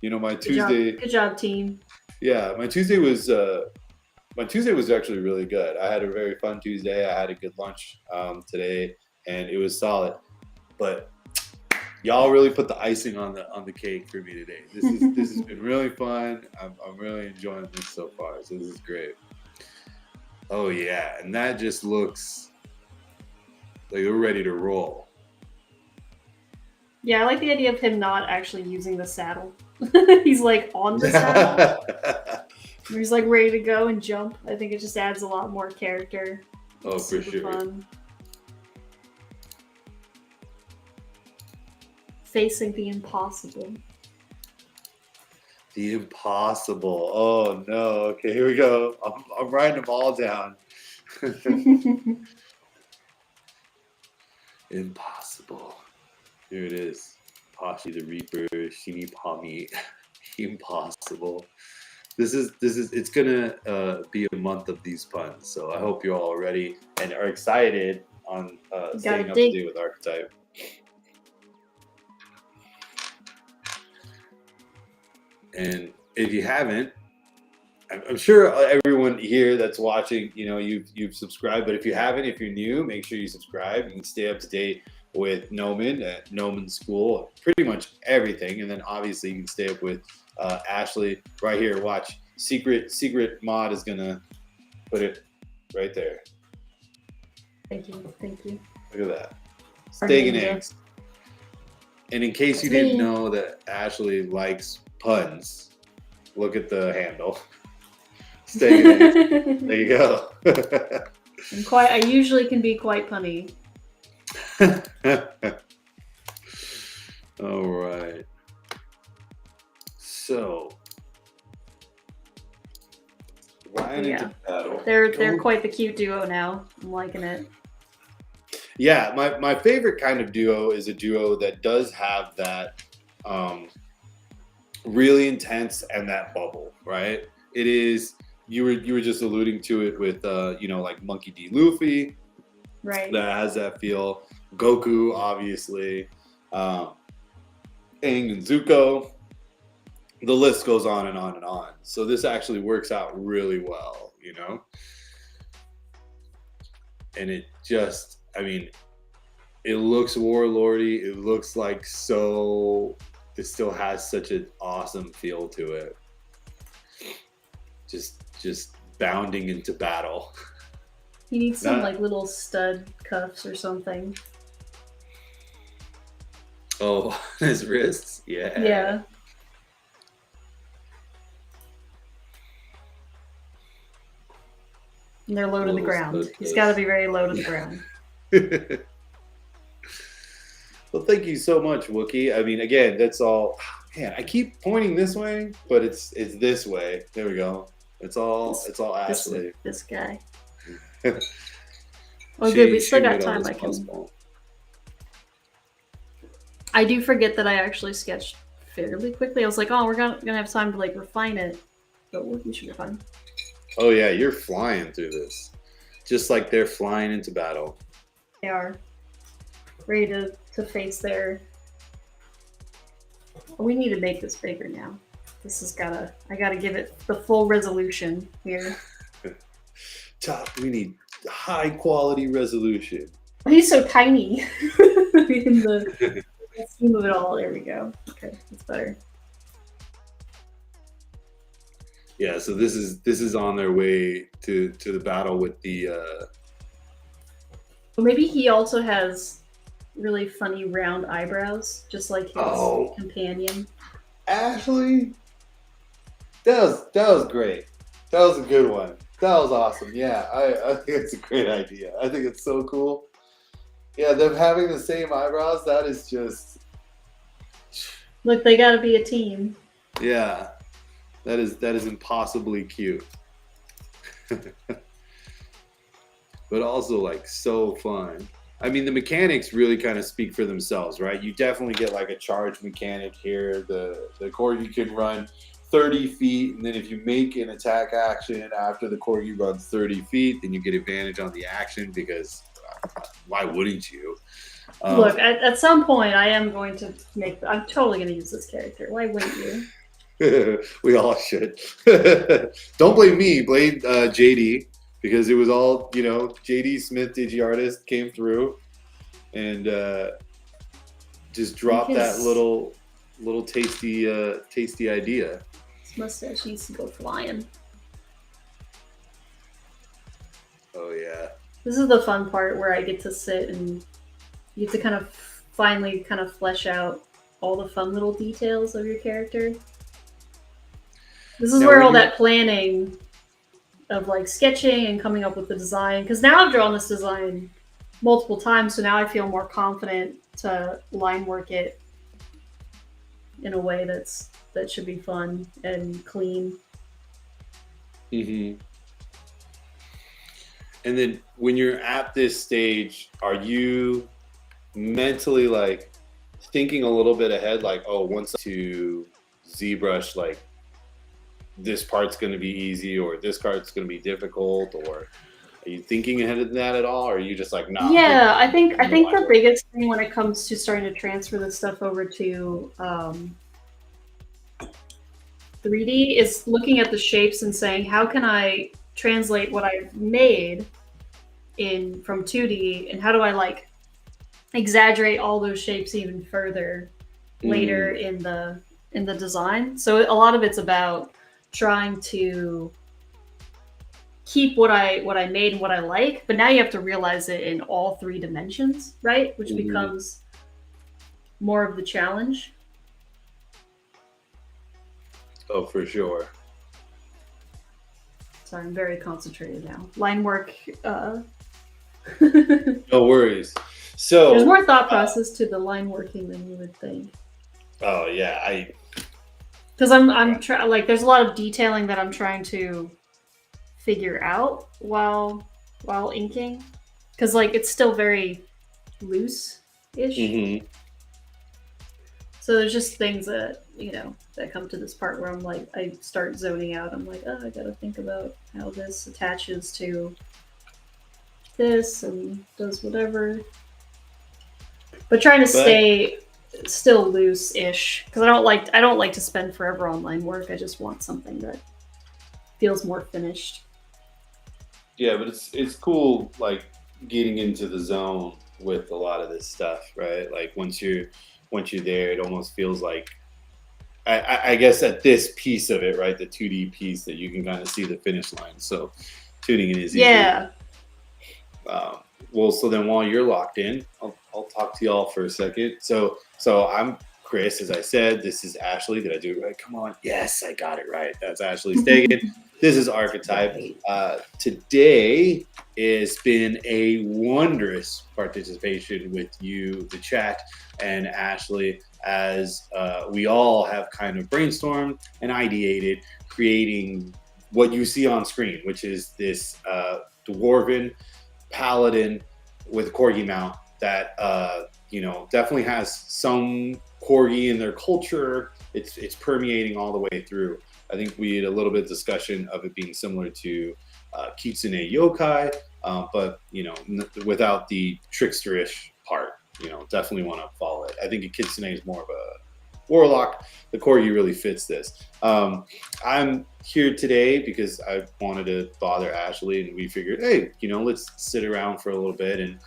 my Tuesday. Good job, team. Yeah, my Tuesday was actually really good. I had a very fun Tuesday. I had a good lunch today, and it was solid. But y'all really put the icing on the cake for me today. This has been really fun. I'm really enjoying this so far. So this is great. Oh yeah, and that just looks like we're ready to roll. Yeah, I like the idea of him not actually using the saddle. He's on the saddle. He's ready to go and jump. I think it just adds a lot more character. Oh, for sure. Fun. Facing the impossible. The impossible. Oh no. Okay, here we go. I'm writing them all down. Impossible. Here it is. Pashi the Reaper, Shini Pami, impossible. This is it's gonna be a month of these puns, so I hope you're all ready and are excited on staying up to date with Archetype. And if you haven't, I'm sure everyone here that's watching, you know, you've subscribed. But if you haven't, if you're new, make sure you subscribe. You can stay up to date with Gnomon at Gnomon School, pretty much everything. And then obviously you can stay up with Ashley right here. Watch, secret mod is gonna put it right there. Thank you. Look at that, steak and eggs. And in case you didn't know that Ashley likes puns, look at the handle. Steak and eggs. There you go. I usually can be quite punny. All right. So, into battle. They're quite the cute duo now. I'm liking it. Yeah, my favorite kind of duo is a duo that does have that really intense and that bubble, right? It is, you were just alluding to it with you know, like Monkey D. Luffy, right? That has that feel. Goku, obviously, Aang and Zuko. The list goes on and on and on. So this actually works out really well, you know? And it just, I mean, it looks warlordy. It looks like it still has such an awesome feel to it. Just bounding into battle. He needs some like little stud cuffs or something. Oh, his wrists? Yeah. Yeah. And they're low to the ground. He's got to be very low to the ground. Well, thank you so much, Wookie. I mean, again, that's all. Man, I keep pointing this way, but it's this way. There we go. It's all Ashley. This guy. Oh, good. We still got time. I do forget that I actually sketched fairly quickly. I was like, oh, we're gonna have time to like refine it, but we should be fine. Oh yeah, you're flying through this, just like they're flying into battle. They are ready to face their. We need to make this bigger now. This has I gotta give it the full resolution here. We need high quality resolution. He's so tiny in the scheme of it all. There we go. Okay, that's better. Yeah, so this is on their way to the battle with the. Well, maybe he also has really funny round eyebrows, just like his companion. Ashley, that was great. That was a good one. That was awesome. Yeah, I think it's a great idea. I think it's so cool. Yeah, them having the same eyebrows, that is just. Look, they got to be a team. Yeah, that is impossibly cute. But also like so fun. I mean, the mechanics really kind of speak for themselves, right? You definitely get like a charge mechanic here. The corgi can run 30 feet, and then if you make an attack action after the corgi runs 30 feet, then you get advantage on the action because why wouldn't you? Look, at some point, I am going to I'm totally going to use this character. Why wouldn't you? We all should. Don't blame me. Blame JD. Because it was all, you know, JD Smith, DigiArtist, came through and just dropped that little tasty idea. This mustache needs to go flying. Oh yeah. This is the fun part where I get to sit and you get to kind of finally kind of flesh out all the fun little details of your character. This is where all that planning of like sketching and coming up with the design, because now I've drawn this design multiple times, so now I feel more confident to line work it in a way that should be fun and clean. Mm-hmm. And then when you're at this stage, are you mentally like, thinking a little bit ahead, like, oh, once to ZBrush, like this part's going to be easy, or this part's going to be difficult, or are you thinking ahead of that at all, or are you just like, nah? Yeah, I think the biggest thing when it comes to starting to transfer this stuff over to 3D is looking at the shapes and saying, how can I translate what I've made in from 2D, and how do I like exaggerate all those shapes even further later in the design. So a lot of it's about trying to keep what I made and what I like, but now you have to realize it in all 3 dimensions, right? Which becomes more of the challenge. Oh, for sure. Sorry, I'm very concentrated now. Line work. No worries. So there's more thought process to the line working than you would think. Oh yeah, because I'm trying, like, there's a lot of detailing that I'm trying to figure out while inking, because like it's still very loose-ish. So there's just things that, you know, that come to this part where I'm like, I start zoning out. I'm like, oh, I gotta think about how this attaches to this and does whatever. But trying to stay still loose-ish, because I don't like to spend forever on line work. I just want something that feels more finished. Yeah, but it's cool, like getting into the zone with a lot of this stuff, right? Like once you're there, it almost feels like, I guess at this piece of it, right, the 2D piece, that you can kind of see the finish line. So tuning in is easy. Yeah. Well, so then while you're locked in, I'll talk to y'all for a second. So I'm Chris, as I said. This is Ashley. Did I do it right? Come on. Yes, I got it right. That's Ashley Stegon. This is Archetype. Today has been a wondrous participation with you, the chat, and Ashley, as we all have kind of brainstormed and ideated, creating what you see on screen, which is this dwarven paladin with a corgi mount that definitely has some corgi in their culture. It's permeating all the way through. I think we had a little bit of discussion of it being similar to kitsune yokai, but without the tricksterish part. Definitely want to follow it. I think a kitsune is more of a warlock. The corgi really fits this. I'm here today because I wanted to bother Ashley, and we figured, hey, let's sit around for a little bit and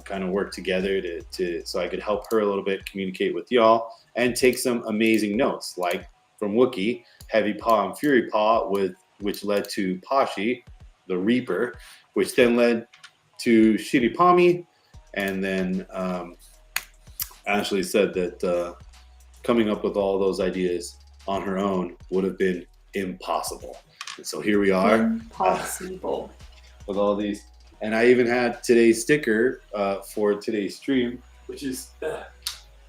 kind of work together so I could help her a little bit, communicate with y'all, and take some amazing notes, like from Wookiee, Heavy Paw and Fury Paw, which led to Pashi, the Reaper, which then led to Shiripami, and then Ashley said that coming up with all those ideas on her own would have been impossible. And so here we are. Impossible. With all these. And I even had today's sticker for today's stream, which is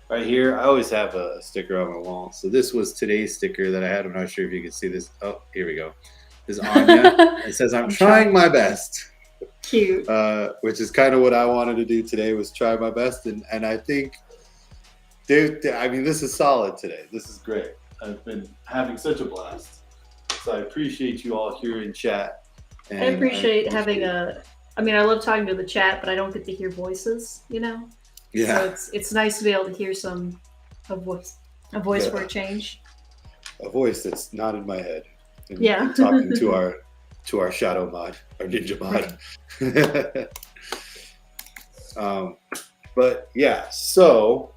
right here. I always have a sticker on my wall. So this was today's sticker that I had. I'm not sure if you can see this. Oh, here we go. This is Anya. It says, I'm trying my best. Cute. Which is kind of what I wanted to do today, was try my best. And I think, this is solid today. This is great. I've been having such a blast. So I appreciate you all here in chat. And I appreciate having I love talking to the chat, but I don't get to hear voices, Yeah. So it's nice to be able to hear a voice for a change. A voice that's not in my head. And yeah. Talking to our shadow mod, our ninja mod. Right. But yeah, so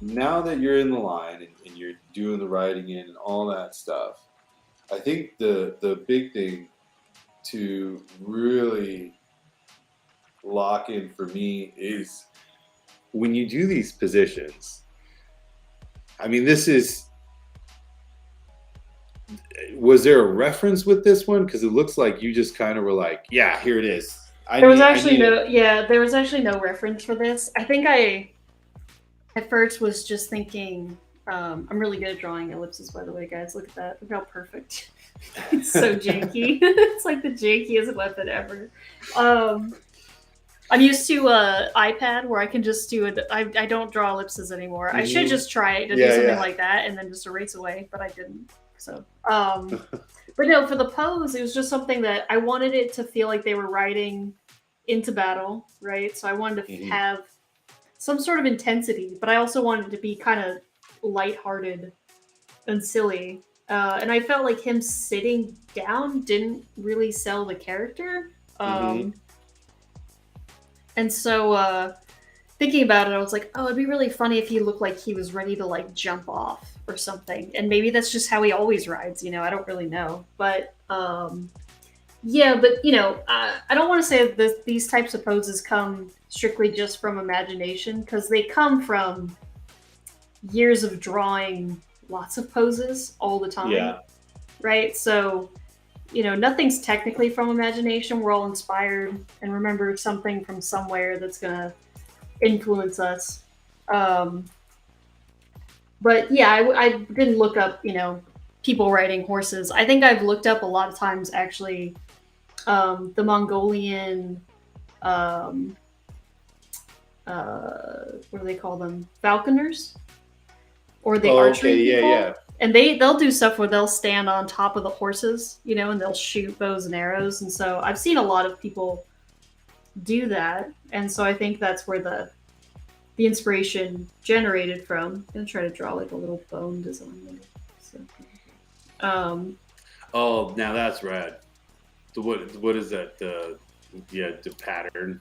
now that you're in the line and you're doing the writing in and all that stuff, I think the big thing to really lock in for me is when you do these positions. Was there a reference with this one? Because it looks like you just kind of were like, yeah, here it is. There was actually no reference for this. I think I at first was just thinking, I'm really good at drawing ellipses, by the way, guys. Look at that. Look how perfect. It's so janky. It's like the jankiest weapon ever. I'm used to iPad where I can just do it. I don't draw ellipses anymore. I should just try to do something like that and then just erase away, but I didn't. So, but no, for the pose, it was just something that I wanted it to feel like they were riding into battle, right? So I wanted to have some sort of intensity, but I also wanted it to be kind of lighthearted and silly. And I felt like him sitting down didn't really sell the character. And so thinking about it, I was like, oh, it'd be really funny if he looked like he was ready to like jump off or something. And maybe that's just how he always rides, you know, I don't really know. But yeah, but you know, I don't want to say that these types of poses come strictly just from imagination, because they come from years of drawing lots of poses all the time. Yeah. Right? So, you know, nothing's technically from imagination. We're all inspired and remember something from somewhere that's going to influence us. But yeah, I didn't look up, you know, people riding horses. I think I've looked up a lot of times, actually, the Mongolian, what do they call them? Falconers? Or the archery people. Yeah. And they'll do stuff where they'll stand on top of the horses, you know, and they'll shoot bows and arrows. And so I've seen a lot of people do that. And so I think that's where the inspiration generated from. I'm going to try to draw like a little bone design. So, oh, now that's rad. What is that? The pattern.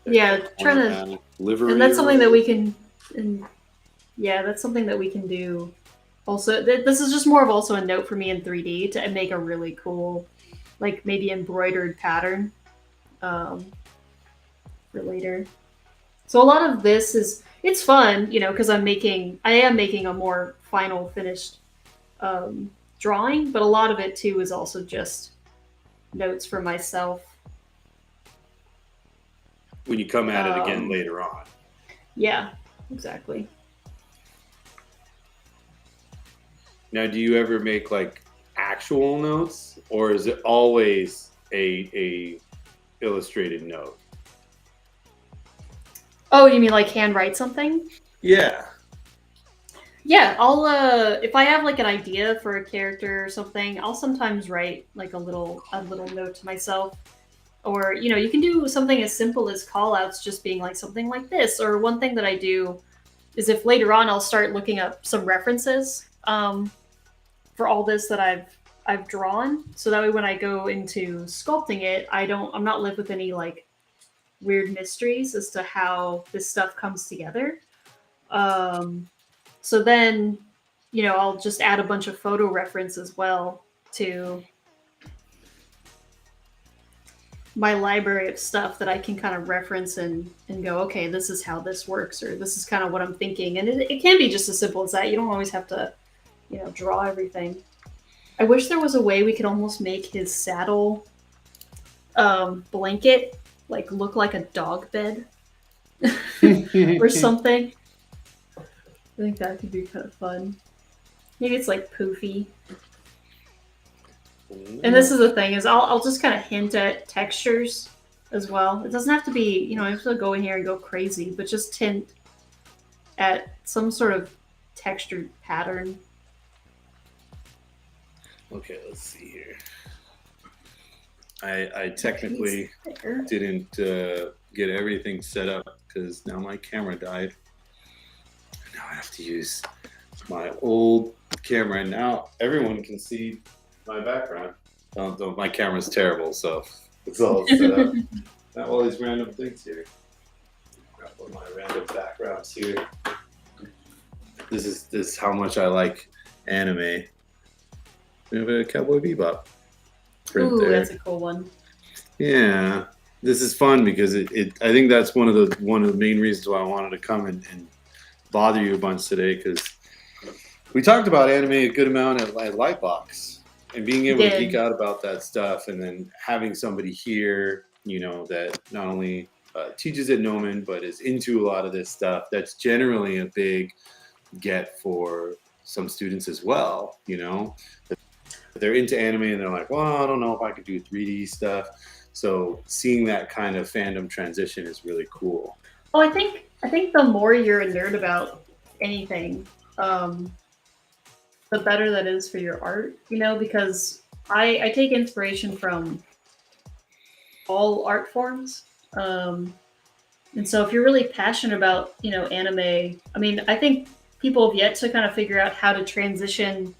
Yeah, trying to livery. And that's something that we can. Yeah, that's something that we can do. Also, this is just more of also a note for me in 3D to make a really cool, like maybe embroidered pattern for later. So a lot of this it's fun, you know, because I am making a more final finished drawing, but a lot of it too is also just notes for myself. When you come at it again later on. Yeah, exactly. Now, do you ever make like actual notes, or is it always a illustrated note? Oh, you mean like handwrite something? Yeah. Yeah, I'll if I have like an idea for a character or something, I'll sometimes write like a little note to myself. Or, you know, you can do something as simple as call-outs, just being like something like this. Or one thing that I do is if later on I'll start looking up some references for all this that I've drawn, so that way when I go into sculpting it, I'm not left with any like weird mysteries as to how this stuff comes together. So then, you know, I'll just add a bunch of photo reference as well to my library of stuff that I can kind of reference and go, okay, this is how this works, or this is kind of what I'm thinking. And it can be just as simple as that. You don't always have to, you know, draw everything. I wish there was a way we could almost make his saddle blanket like look like a dog bed or something. I think that could be kind of fun. Maybe it's like poofy. And this is the thing, is I'll just kind of hint at textures as well. It doesn't have to be, you know, I have to go in here and go crazy, but just hint at some sort of textured pattern. Okay, let's see here. I technically didn't get everything set up because now my camera died. Now I have to use my old camera, and now everyone can see my background. My camera's terrible, so it's all set up. Not all these random things here. Grab one of my random backgrounds here. This is how much I like anime. We have a Cowboy Bebop print. Ooh, there. That's a cool one. Yeah, this is fun because I think that's one of the main reasons why I wanted to come and bother you a bunch today, because we talked about anime a good amount at Lightbox, and being able to geek out about that stuff, and then having somebody here, you know, that not only teaches at Gnomon but is into a lot of this stuff. That's generally a big get for some students as well, you know. They're into anime and they're like, well, I don't know if I could do 3D stuff. So seeing that kind of fandom transition is really cool. Well, I think the more you're a nerd about anything, the better that is for your art, because I take inspiration from all art forms. And so if you're really passionate about, anime, I mean, I think people have yet to kind of figure out how to transition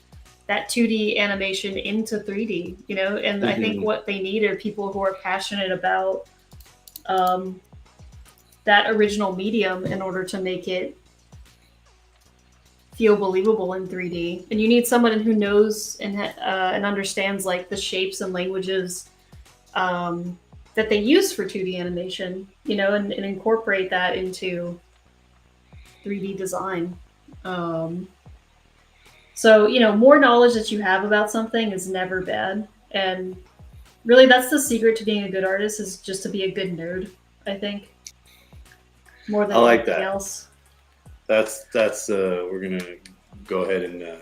that 2D animation into 3D, and I think what they need are people who are passionate about that original medium in order to make it feel believable in 3D. And you need someone who knows and understands like the shapes and languages that they use for 2D animation, and incorporate that into 3D design. So, more knowledge that you have about something is never bad. And really, that's the secret to being a good artist, is just to be a good nerd, I think. More than anything else. That's we're going to go ahead and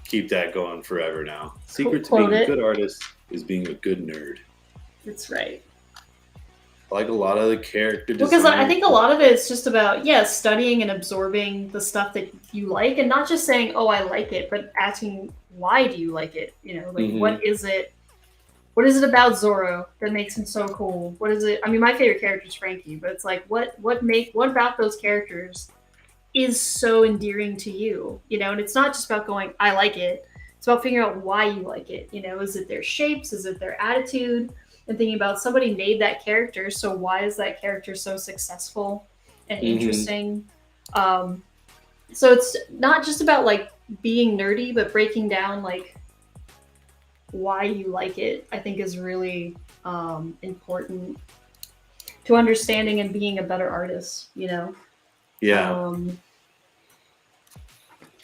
keep that going forever now. Secret to being a good artist is being a good nerd. That's right. I like a lot of the character design. Because I think a lot of it is just about, studying and absorbing the stuff that you like, and not just saying, oh, I like it, but asking, why do you like it? What is it? What is it about Zorro that makes him so cool? What is it? I mean, my favorite character is Frankie, but it's like, what about those characters is so endearing to you? And it's not just about going, I like it. It's about figuring out why you like it. Is it their shapes? Is it their attitude? And thinking about, somebody made that character, so why is that character so successful and interesting? So it's not just about like being nerdy, but breaking down like why you like it, I think is really important to understanding and being a better artist, Yeah.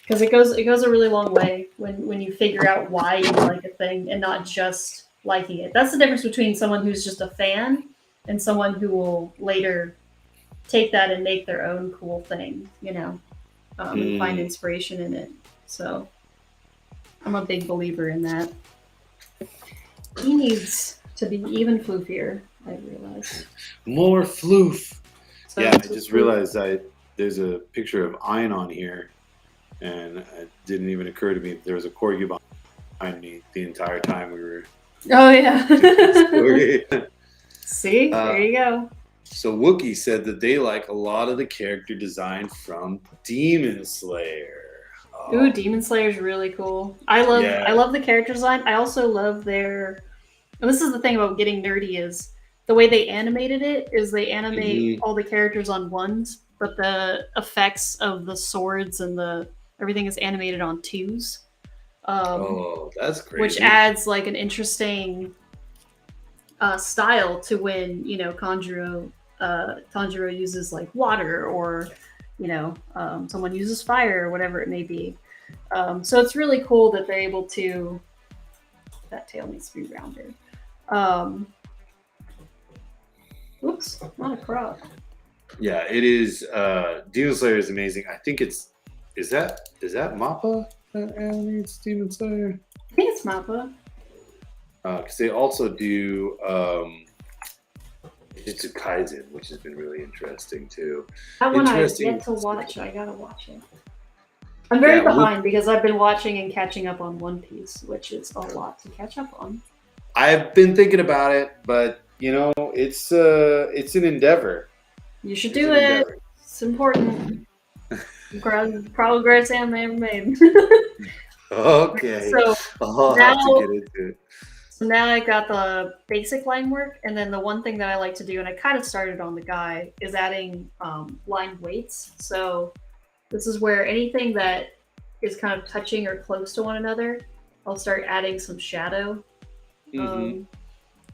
Because it goes a really long way when you figure out why you like a thing and not just liking it. That's the difference between someone who's just a fan and someone who will later take that and make their own cool thing, and find inspiration in it. So I'm a big believer in that. He needs to be even floofier, I realize. More floof. So I just realized there's a picture of Iron on here, and it didn't even occur to me that there was a corgi behind me the entire time we were. Oh yeah. See, there you go. So Wookie said that they like a lot of the character design from Demon Slayer. Ooh, Demon Slayer is really cool. I love the character design. I also love and this is the thing about getting nerdy, is the way they animated it is they animate all the characters on ones, but the effects of the swords and everything is animated on twos. That's crazy. Which adds like an interesting style to when Tanjiro uses like water, or someone uses fire, or whatever it may be. So it's really cool that they're able to. That tail needs to be rounded. Oops, not a croc. Yeah, it is. Demon Slayer is amazing. I think is that Mappa that animates Demon Slayer? I think it's Mappa. Because they also do Jujutsu Kaisen, which has been really interesting too. That one I've yet to watch. I gotta watch it. I'm very behind because I've been watching and catching up on One Piece, which is a lot to catch up on. I've been thinking about it, but it's an endeavor. You should do it. It's important. Probably greatest anime ever made. Okay. So I'll have to get into it. So now I got the basic line work, and then the one thing that I like to do, and I kind of started on the guy, is adding line weights. So this is where anything that is kind of touching or close to one another, I'll start adding some shadow. And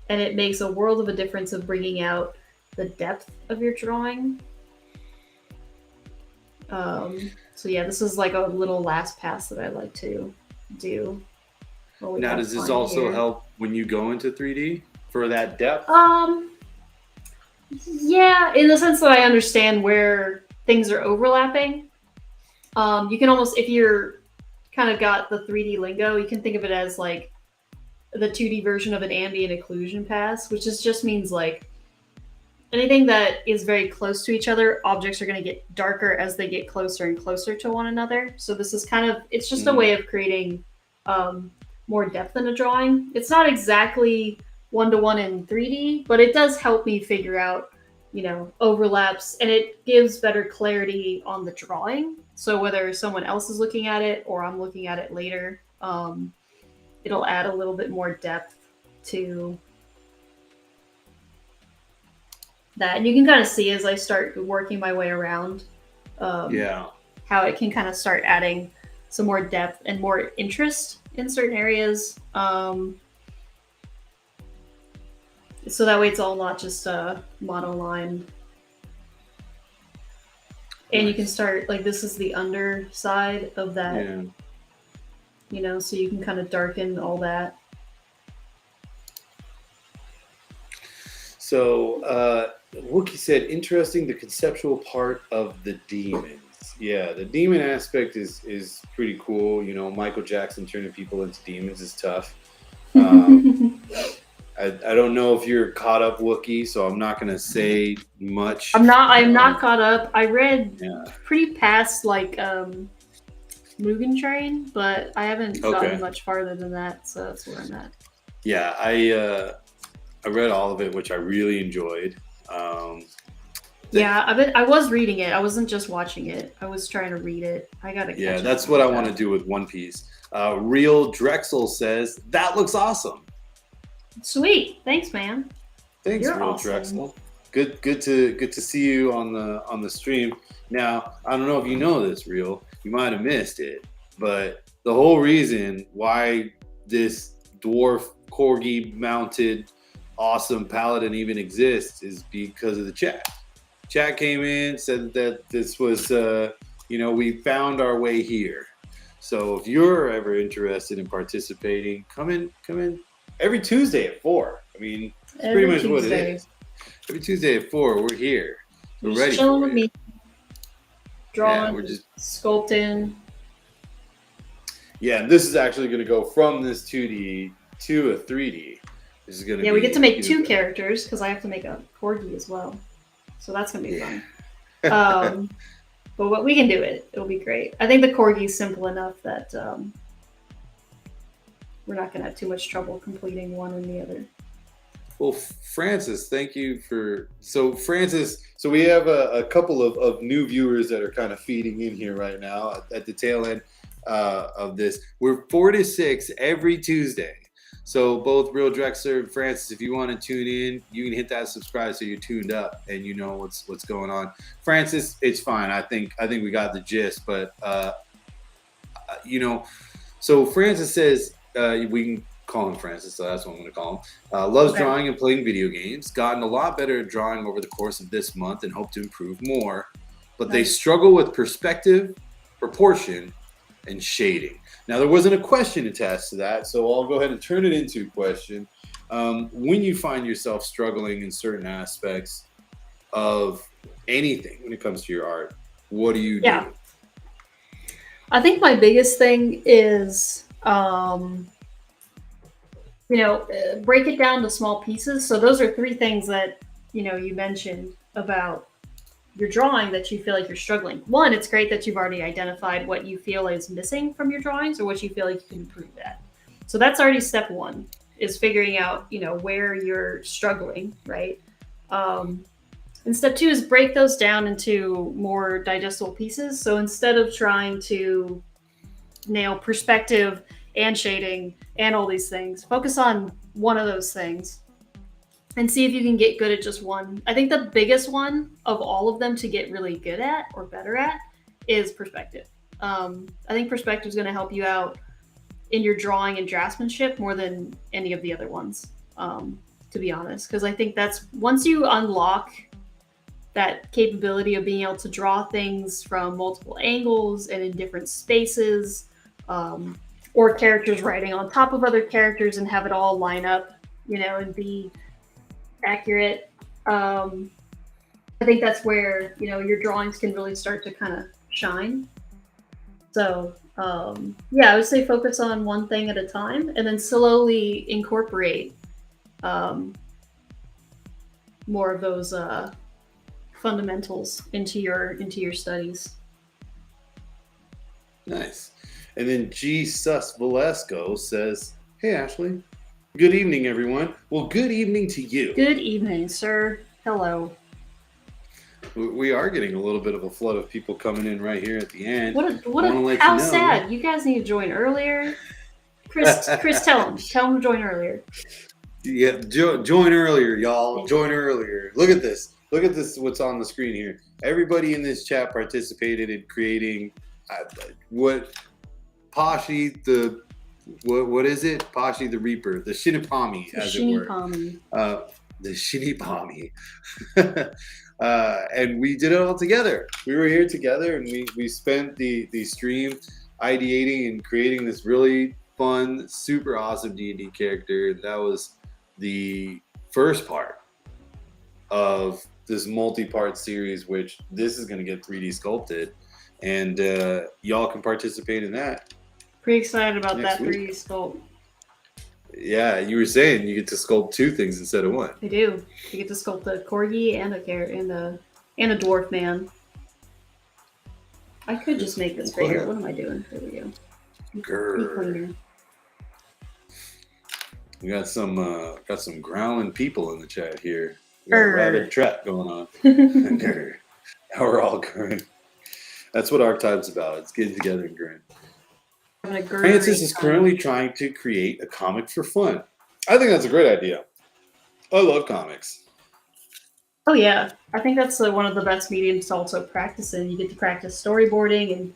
it makes a world of a difference of bringing out the depth of your drawing. So yeah, this is like a little last pass that I like to do. Now, does this also help when you go into 3D for that depth? Yeah, in the sense that I understand where things are overlapping. You can almost, if you're kind of got the 3D lingo, you can think of it as like the 2D version of an ambient occlusion pass, which just means like anything that is very close to each other, objects are going to get darker as they get closer and closer to one another. So this is kind of, it's just a way of creating more depth in a drawing. It's not exactly one-to-one in 3D, but it does help me figure out, you know, overlaps, and it gives better clarity on the drawing. So whether someone else is looking at it or I'm looking at it later, it'll add a little bit more depth to that. And you can kind of see as I start working my way around how it can kind of start adding some more depth and more interest in certain areas. So that way it's all not just monoline. And you can start, like, this is the underside of that, you know, so you can kind of darken all that. So Wookie said, interesting, the conceptual part of the demons. Yeah, the demon aspect is pretty cool. You know, Michael Jackson turning people into demons is tough. I don't know if you're caught up, Wookie, so I'm not gonna say much. I'm not caught up. I read pretty past like Mugen Train, but I haven't gotten much farther than that, so that's where I'm at. Yeah, I read all of it, which I really enjoyed. I was reading it. I wasn't just watching it. I was trying to read it. I gotta catch up. That's what I want to do with One Piece. Real Drexel says, that looks awesome. Sweet. Thanks, man. Thanks, Real awesome. Drexel. Good to see you on the stream. Now, I don't know if you know this, Real. You might have missed it, but the whole reason why this dwarf corgi mounted awesome paladin even exists is because of the chat. Chat came in, said that this was we found our way here. So if you're ever interested in participating, come in every Tuesday at 4. I mean, it's pretty much what it is. Every Tuesday at 4, we're here. We're ready. Just chilling with me. Drawing, we're just sculpting. Yeah, and this is actually going to go from this 2D to a 3D. This is going to we get to make 2 characters because I have to make a corgi as well. So that's going to be fun. But what we can do it'll be great. I think the corgi is simple enough that we're not going to have too much trouble completing one and the other. Well, Francis, thank you for... So, Francis, we have a couple of new viewers that are kind of feeding in here right now at the tail end of this. We're 4 to 6 every Tuesday. So both Real Drexler and Francis, if you want to tune in, you can hit that subscribe so you're tuned up and you know what's going on. Francis, it's fine. I think we got the gist, but so Francis says we can call him Francis, so that's what I'm going to call him. Loves drawing and playing video games. Gotten a lot better at drawing over the course of this month and hope to improve more. But they struggle with perspective, proportion, and shading. Now, there wasn't a question attached to that, so I'll go ahead and turn it into a question. When you find yourself struggling in certain aspects of anything when it comes to your art, what do you do? I think my biggest thing is, break it down to small pieces. So those are 3 things that, you mentioned about your drawing that you feel like you're struggling. 1, it's great that you've already identified what you feel is missing from your drawings or what you feel like you can improve at. So that's already step 1, is figuring out, where you're struggling, right? And step 2 is break those down into more digestible pieces. So instead of trying to nail perspective and shading and all these things, focus on one of those things and see if you can get good at just one. I think the biggest one of all of them to get really good at or better at is perspective. I think perspective is going to help you out in your drawing and draftsmanship more than any of the other ones, to be honest. Because I think that's, once you unlock that capability of being able to draw things from multiple angles and in different spaces, or characters writing on top of other characters and have it all line up, and be accurate. I think that's where, your drawings can really start to kind of shine. So Yeah, I would say focus on one thing at a time, and then slowly incorporate more of those fundamentals into your studies. Nice. And then G. Sus Velasco says, "Hey Ashley, good evening, everyone." Well, good evening to you. Good evening, sir. Hello. We are getting a little bit of a flood of people coming in right here at the end. How sad! You guys need to join earlier. Chris, tell him to join earlier. Yeah, join earlier, y'all. Join earlier. Look at this. Look at this. What's on the screen here? Everybody in this chat participated in creating what Pashi the what is it? Pashi the Reaper, the Shinipami, as it were. The Shinipami. And we did it all together. We were here together, and we spent the stream ideating and creating this really fun, super awesome D&D character. That was the first part of this multi-part series, which this is going to get 3D sculpted, and y'all can participate in that. Pretty excited about that 3D sculpt. Yeah, you were saying you get to sculpt two things instead of one. I do. You get to sculpt a corgi and a dwarf man. I could just make this bigger. What am I doing? There we go. Grrr. We got some growling people in the chat here. We got a rabid trap going on. Now we're all growing. That's what Archetype's about. It's getting together and growing. Francis is currently trying to create a comic for fun. I think that's a great idea. I love comics. Oh yeah, I think that's one of the best mediums to also practice in. You get to practice storyboarding and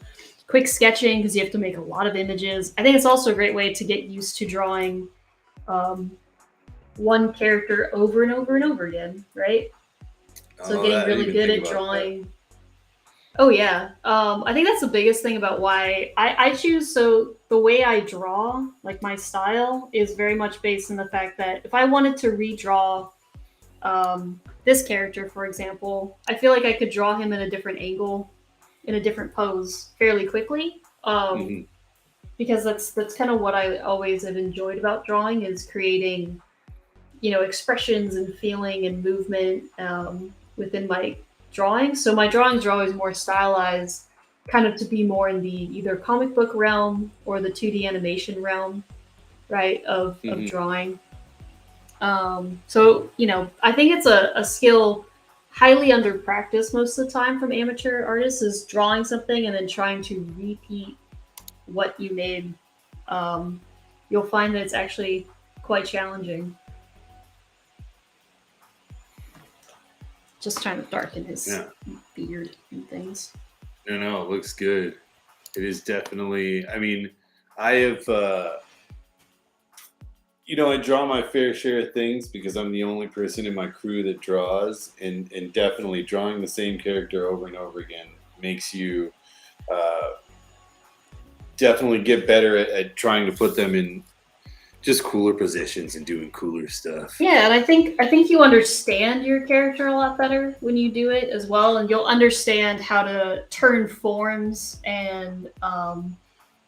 quick sketching because you have to make a lot of images. I think it's also a great way to get used to drawing one character over and over and over again, right? So getting really good at drawing. That. Oh yeah, I think that's the biggest thing about why I choose. So the way I draw, like my style, is very much based on the fact that if I wanted to redraw this character, for example, I feel like I could draw him in a different angle, in a different pose, fairly quickly. Because that's kind of what I always have enjoyed about drawing, is creating, expressions and feeling and movement within my drawing. So my drawings are always more stylized, kind of to be more in the either comic book realm or the 2D animation realm, right, of drawing. So, I think it's a skill highly under practice most of the time from amateur artists, is drawing something and then trying to repeat what you made. You'll find that it's actually quite challenging. Just trying to darken his beard and things. No, it looks good. It is definitely, I have, I draw my fair share of things because I'm the only person in my crew that draws, and definitely drawing the same character over and over again makes you definitely get better at trying to put them in just cooler positions and doing cooler stuff. Yeah, and I think you understand your character a lot better when you do it as well, and you'll understand how to turn forms and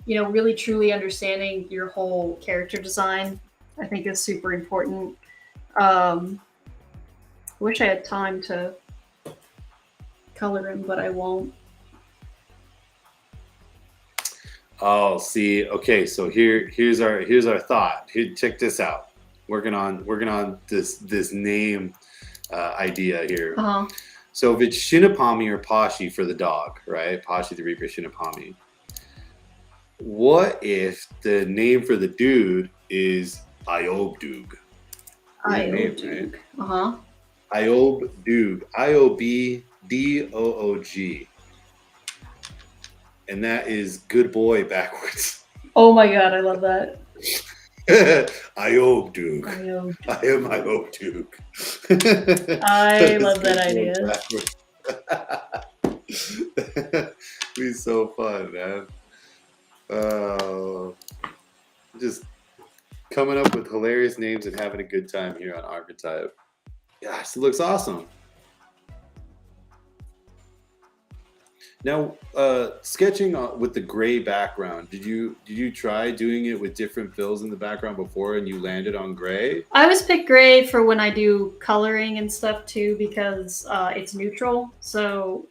really truly understanding your whole character design, I think, is super important. I wish I had time to color him, but I won't. Oh, see, okay, so here's our thought. Here, check this out. Working on this name idea here. Uh-huh. So if it's Shinipami or Pashi for the dog, right? Pashi the Reaper, Shinipami. What if the name for the dude is Iobdoog? Iobdoog. Uh-huh. Iobdoog. Iobdoog. And that is good boy backwards. Oh my god, I love that. Iobdoog. I am Iobdoog. I love that idea. Be so fun, man. Just coming up with hilarious names and having a good time here on Archetype. Gosh, it looks awesome. Now, sketching with the gray background, did you try doing it with different fills in the background before and you landed on gray? I always pick gray for when I do coloring and stuff too, because it's neutral. So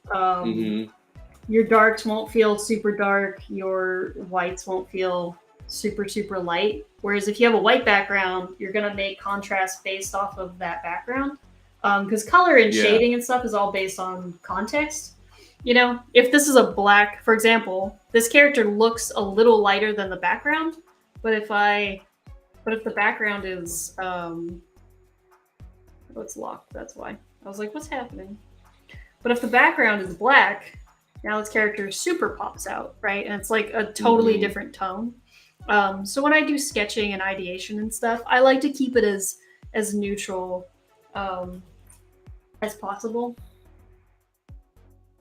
your darks won't feel super dark. Your whites won't feel super, super light. Whereas if you have a white background, you're going to make contrast based off of that background. Because color and shading and stuff is all based on context. You know, if this is a black, for example, this character looks a little lighter than the background, but if the background is, oh, it's locked, that's why. I was like, what's happening? But if the background is black, now this character super pops out, right? And it's like a totally different tone. So when I do sketching and ideation and stuff, I like to keep it as neutral as possible.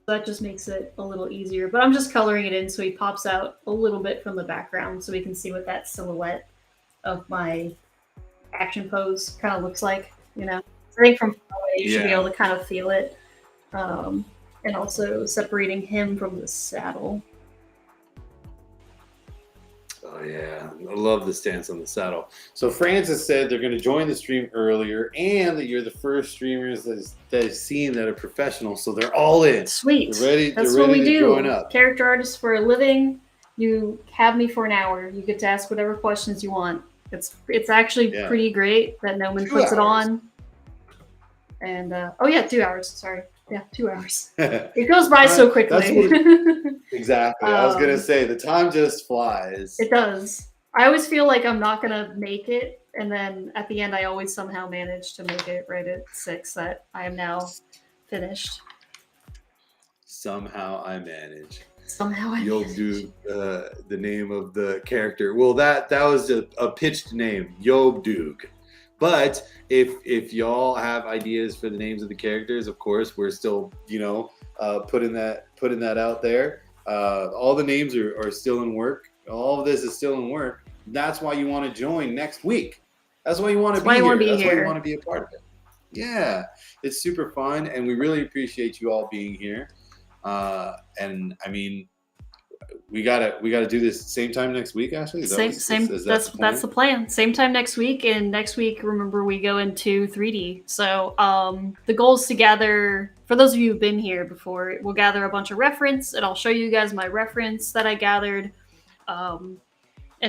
That just makes it a little easier. But I'm just coloring it in so he pops out a little bit from the background so we can see what that silhouette of my action pose kind of looks like, you know. I think from far away you should be able to kind of feel it. And also separating him from the saddle. Oh yeah, I love the stance on the saddle. So Francis said they're going to join the stream earlier, and that you're the first streamers that have seen that are professional, so they're all in. Sweet. They're ready. That's they're what ready we to do. join up. Character artists for a living. You have me for an hour. You get to ask whatever questions you want. It's actually pretty great that Gnomon puts it on. And 2 hours. Sorry. Yeah, 2 hours. It goes by so quickly. Exactly. I was going to say, the time just flies. It does. I always feel like I'm not going to make it. And then at the end, I always somehow manage to make it right at 6 that I am now finished. Somehow I manage. Somehow I You'll manage. do the name of the character. Well, that was a pitched name, Yobdug. But if y'all have ideas for the names of the characters, of course, we're still, putting that out there. All the names are still in work. All of this is still in work. That's why you want to join next week. That's why you want to be here. That's why you want to be a part of it. Yeah, it's super fun, and we really appreciate you all being here. And I mean, we gotta do this same time next week, Ashley. That's the plan. Same time next week, and next week, remember, we go into 3D. So the goal is to gather, for those of you who've been here before, we'll gather a bunch of reference, and I'll show you guys my reference that I gathered, and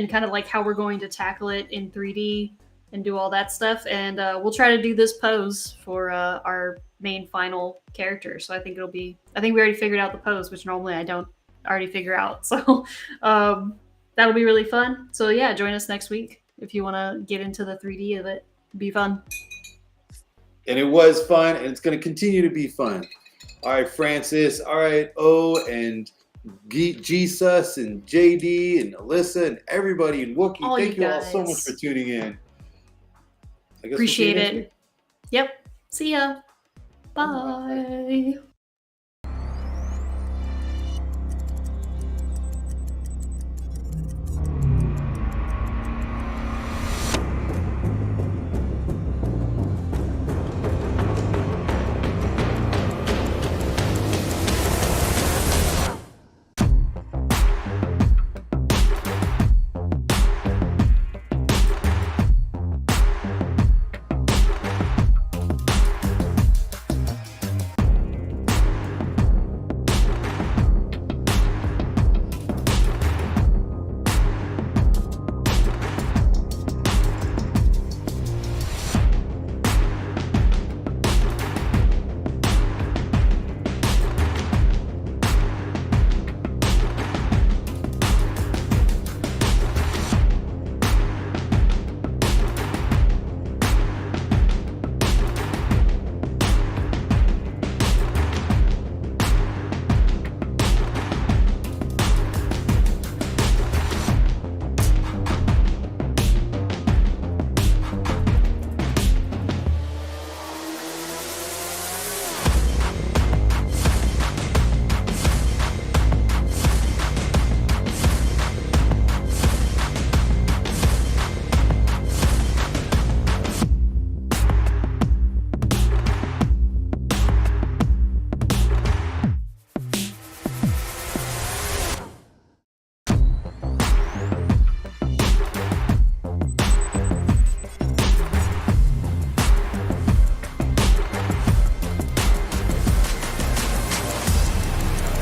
kind of like how we're going to tackle it in 3D and do all that stuff. And we'll try to do this pose for our main final character. So I think we already figured out the pose, which normally I don't already figure out. So that'll be really fun. So yeah, join us next week if you want to get into the 3D of it. It'll be fun. And it was fun, and it's going to continue to be fun. All right, Francis. All right, O and Jesus and JD and Alyssa and everybody and Wookie. Thank you all so much for tuning in. Appreciate it. Yep. See ya. Bye.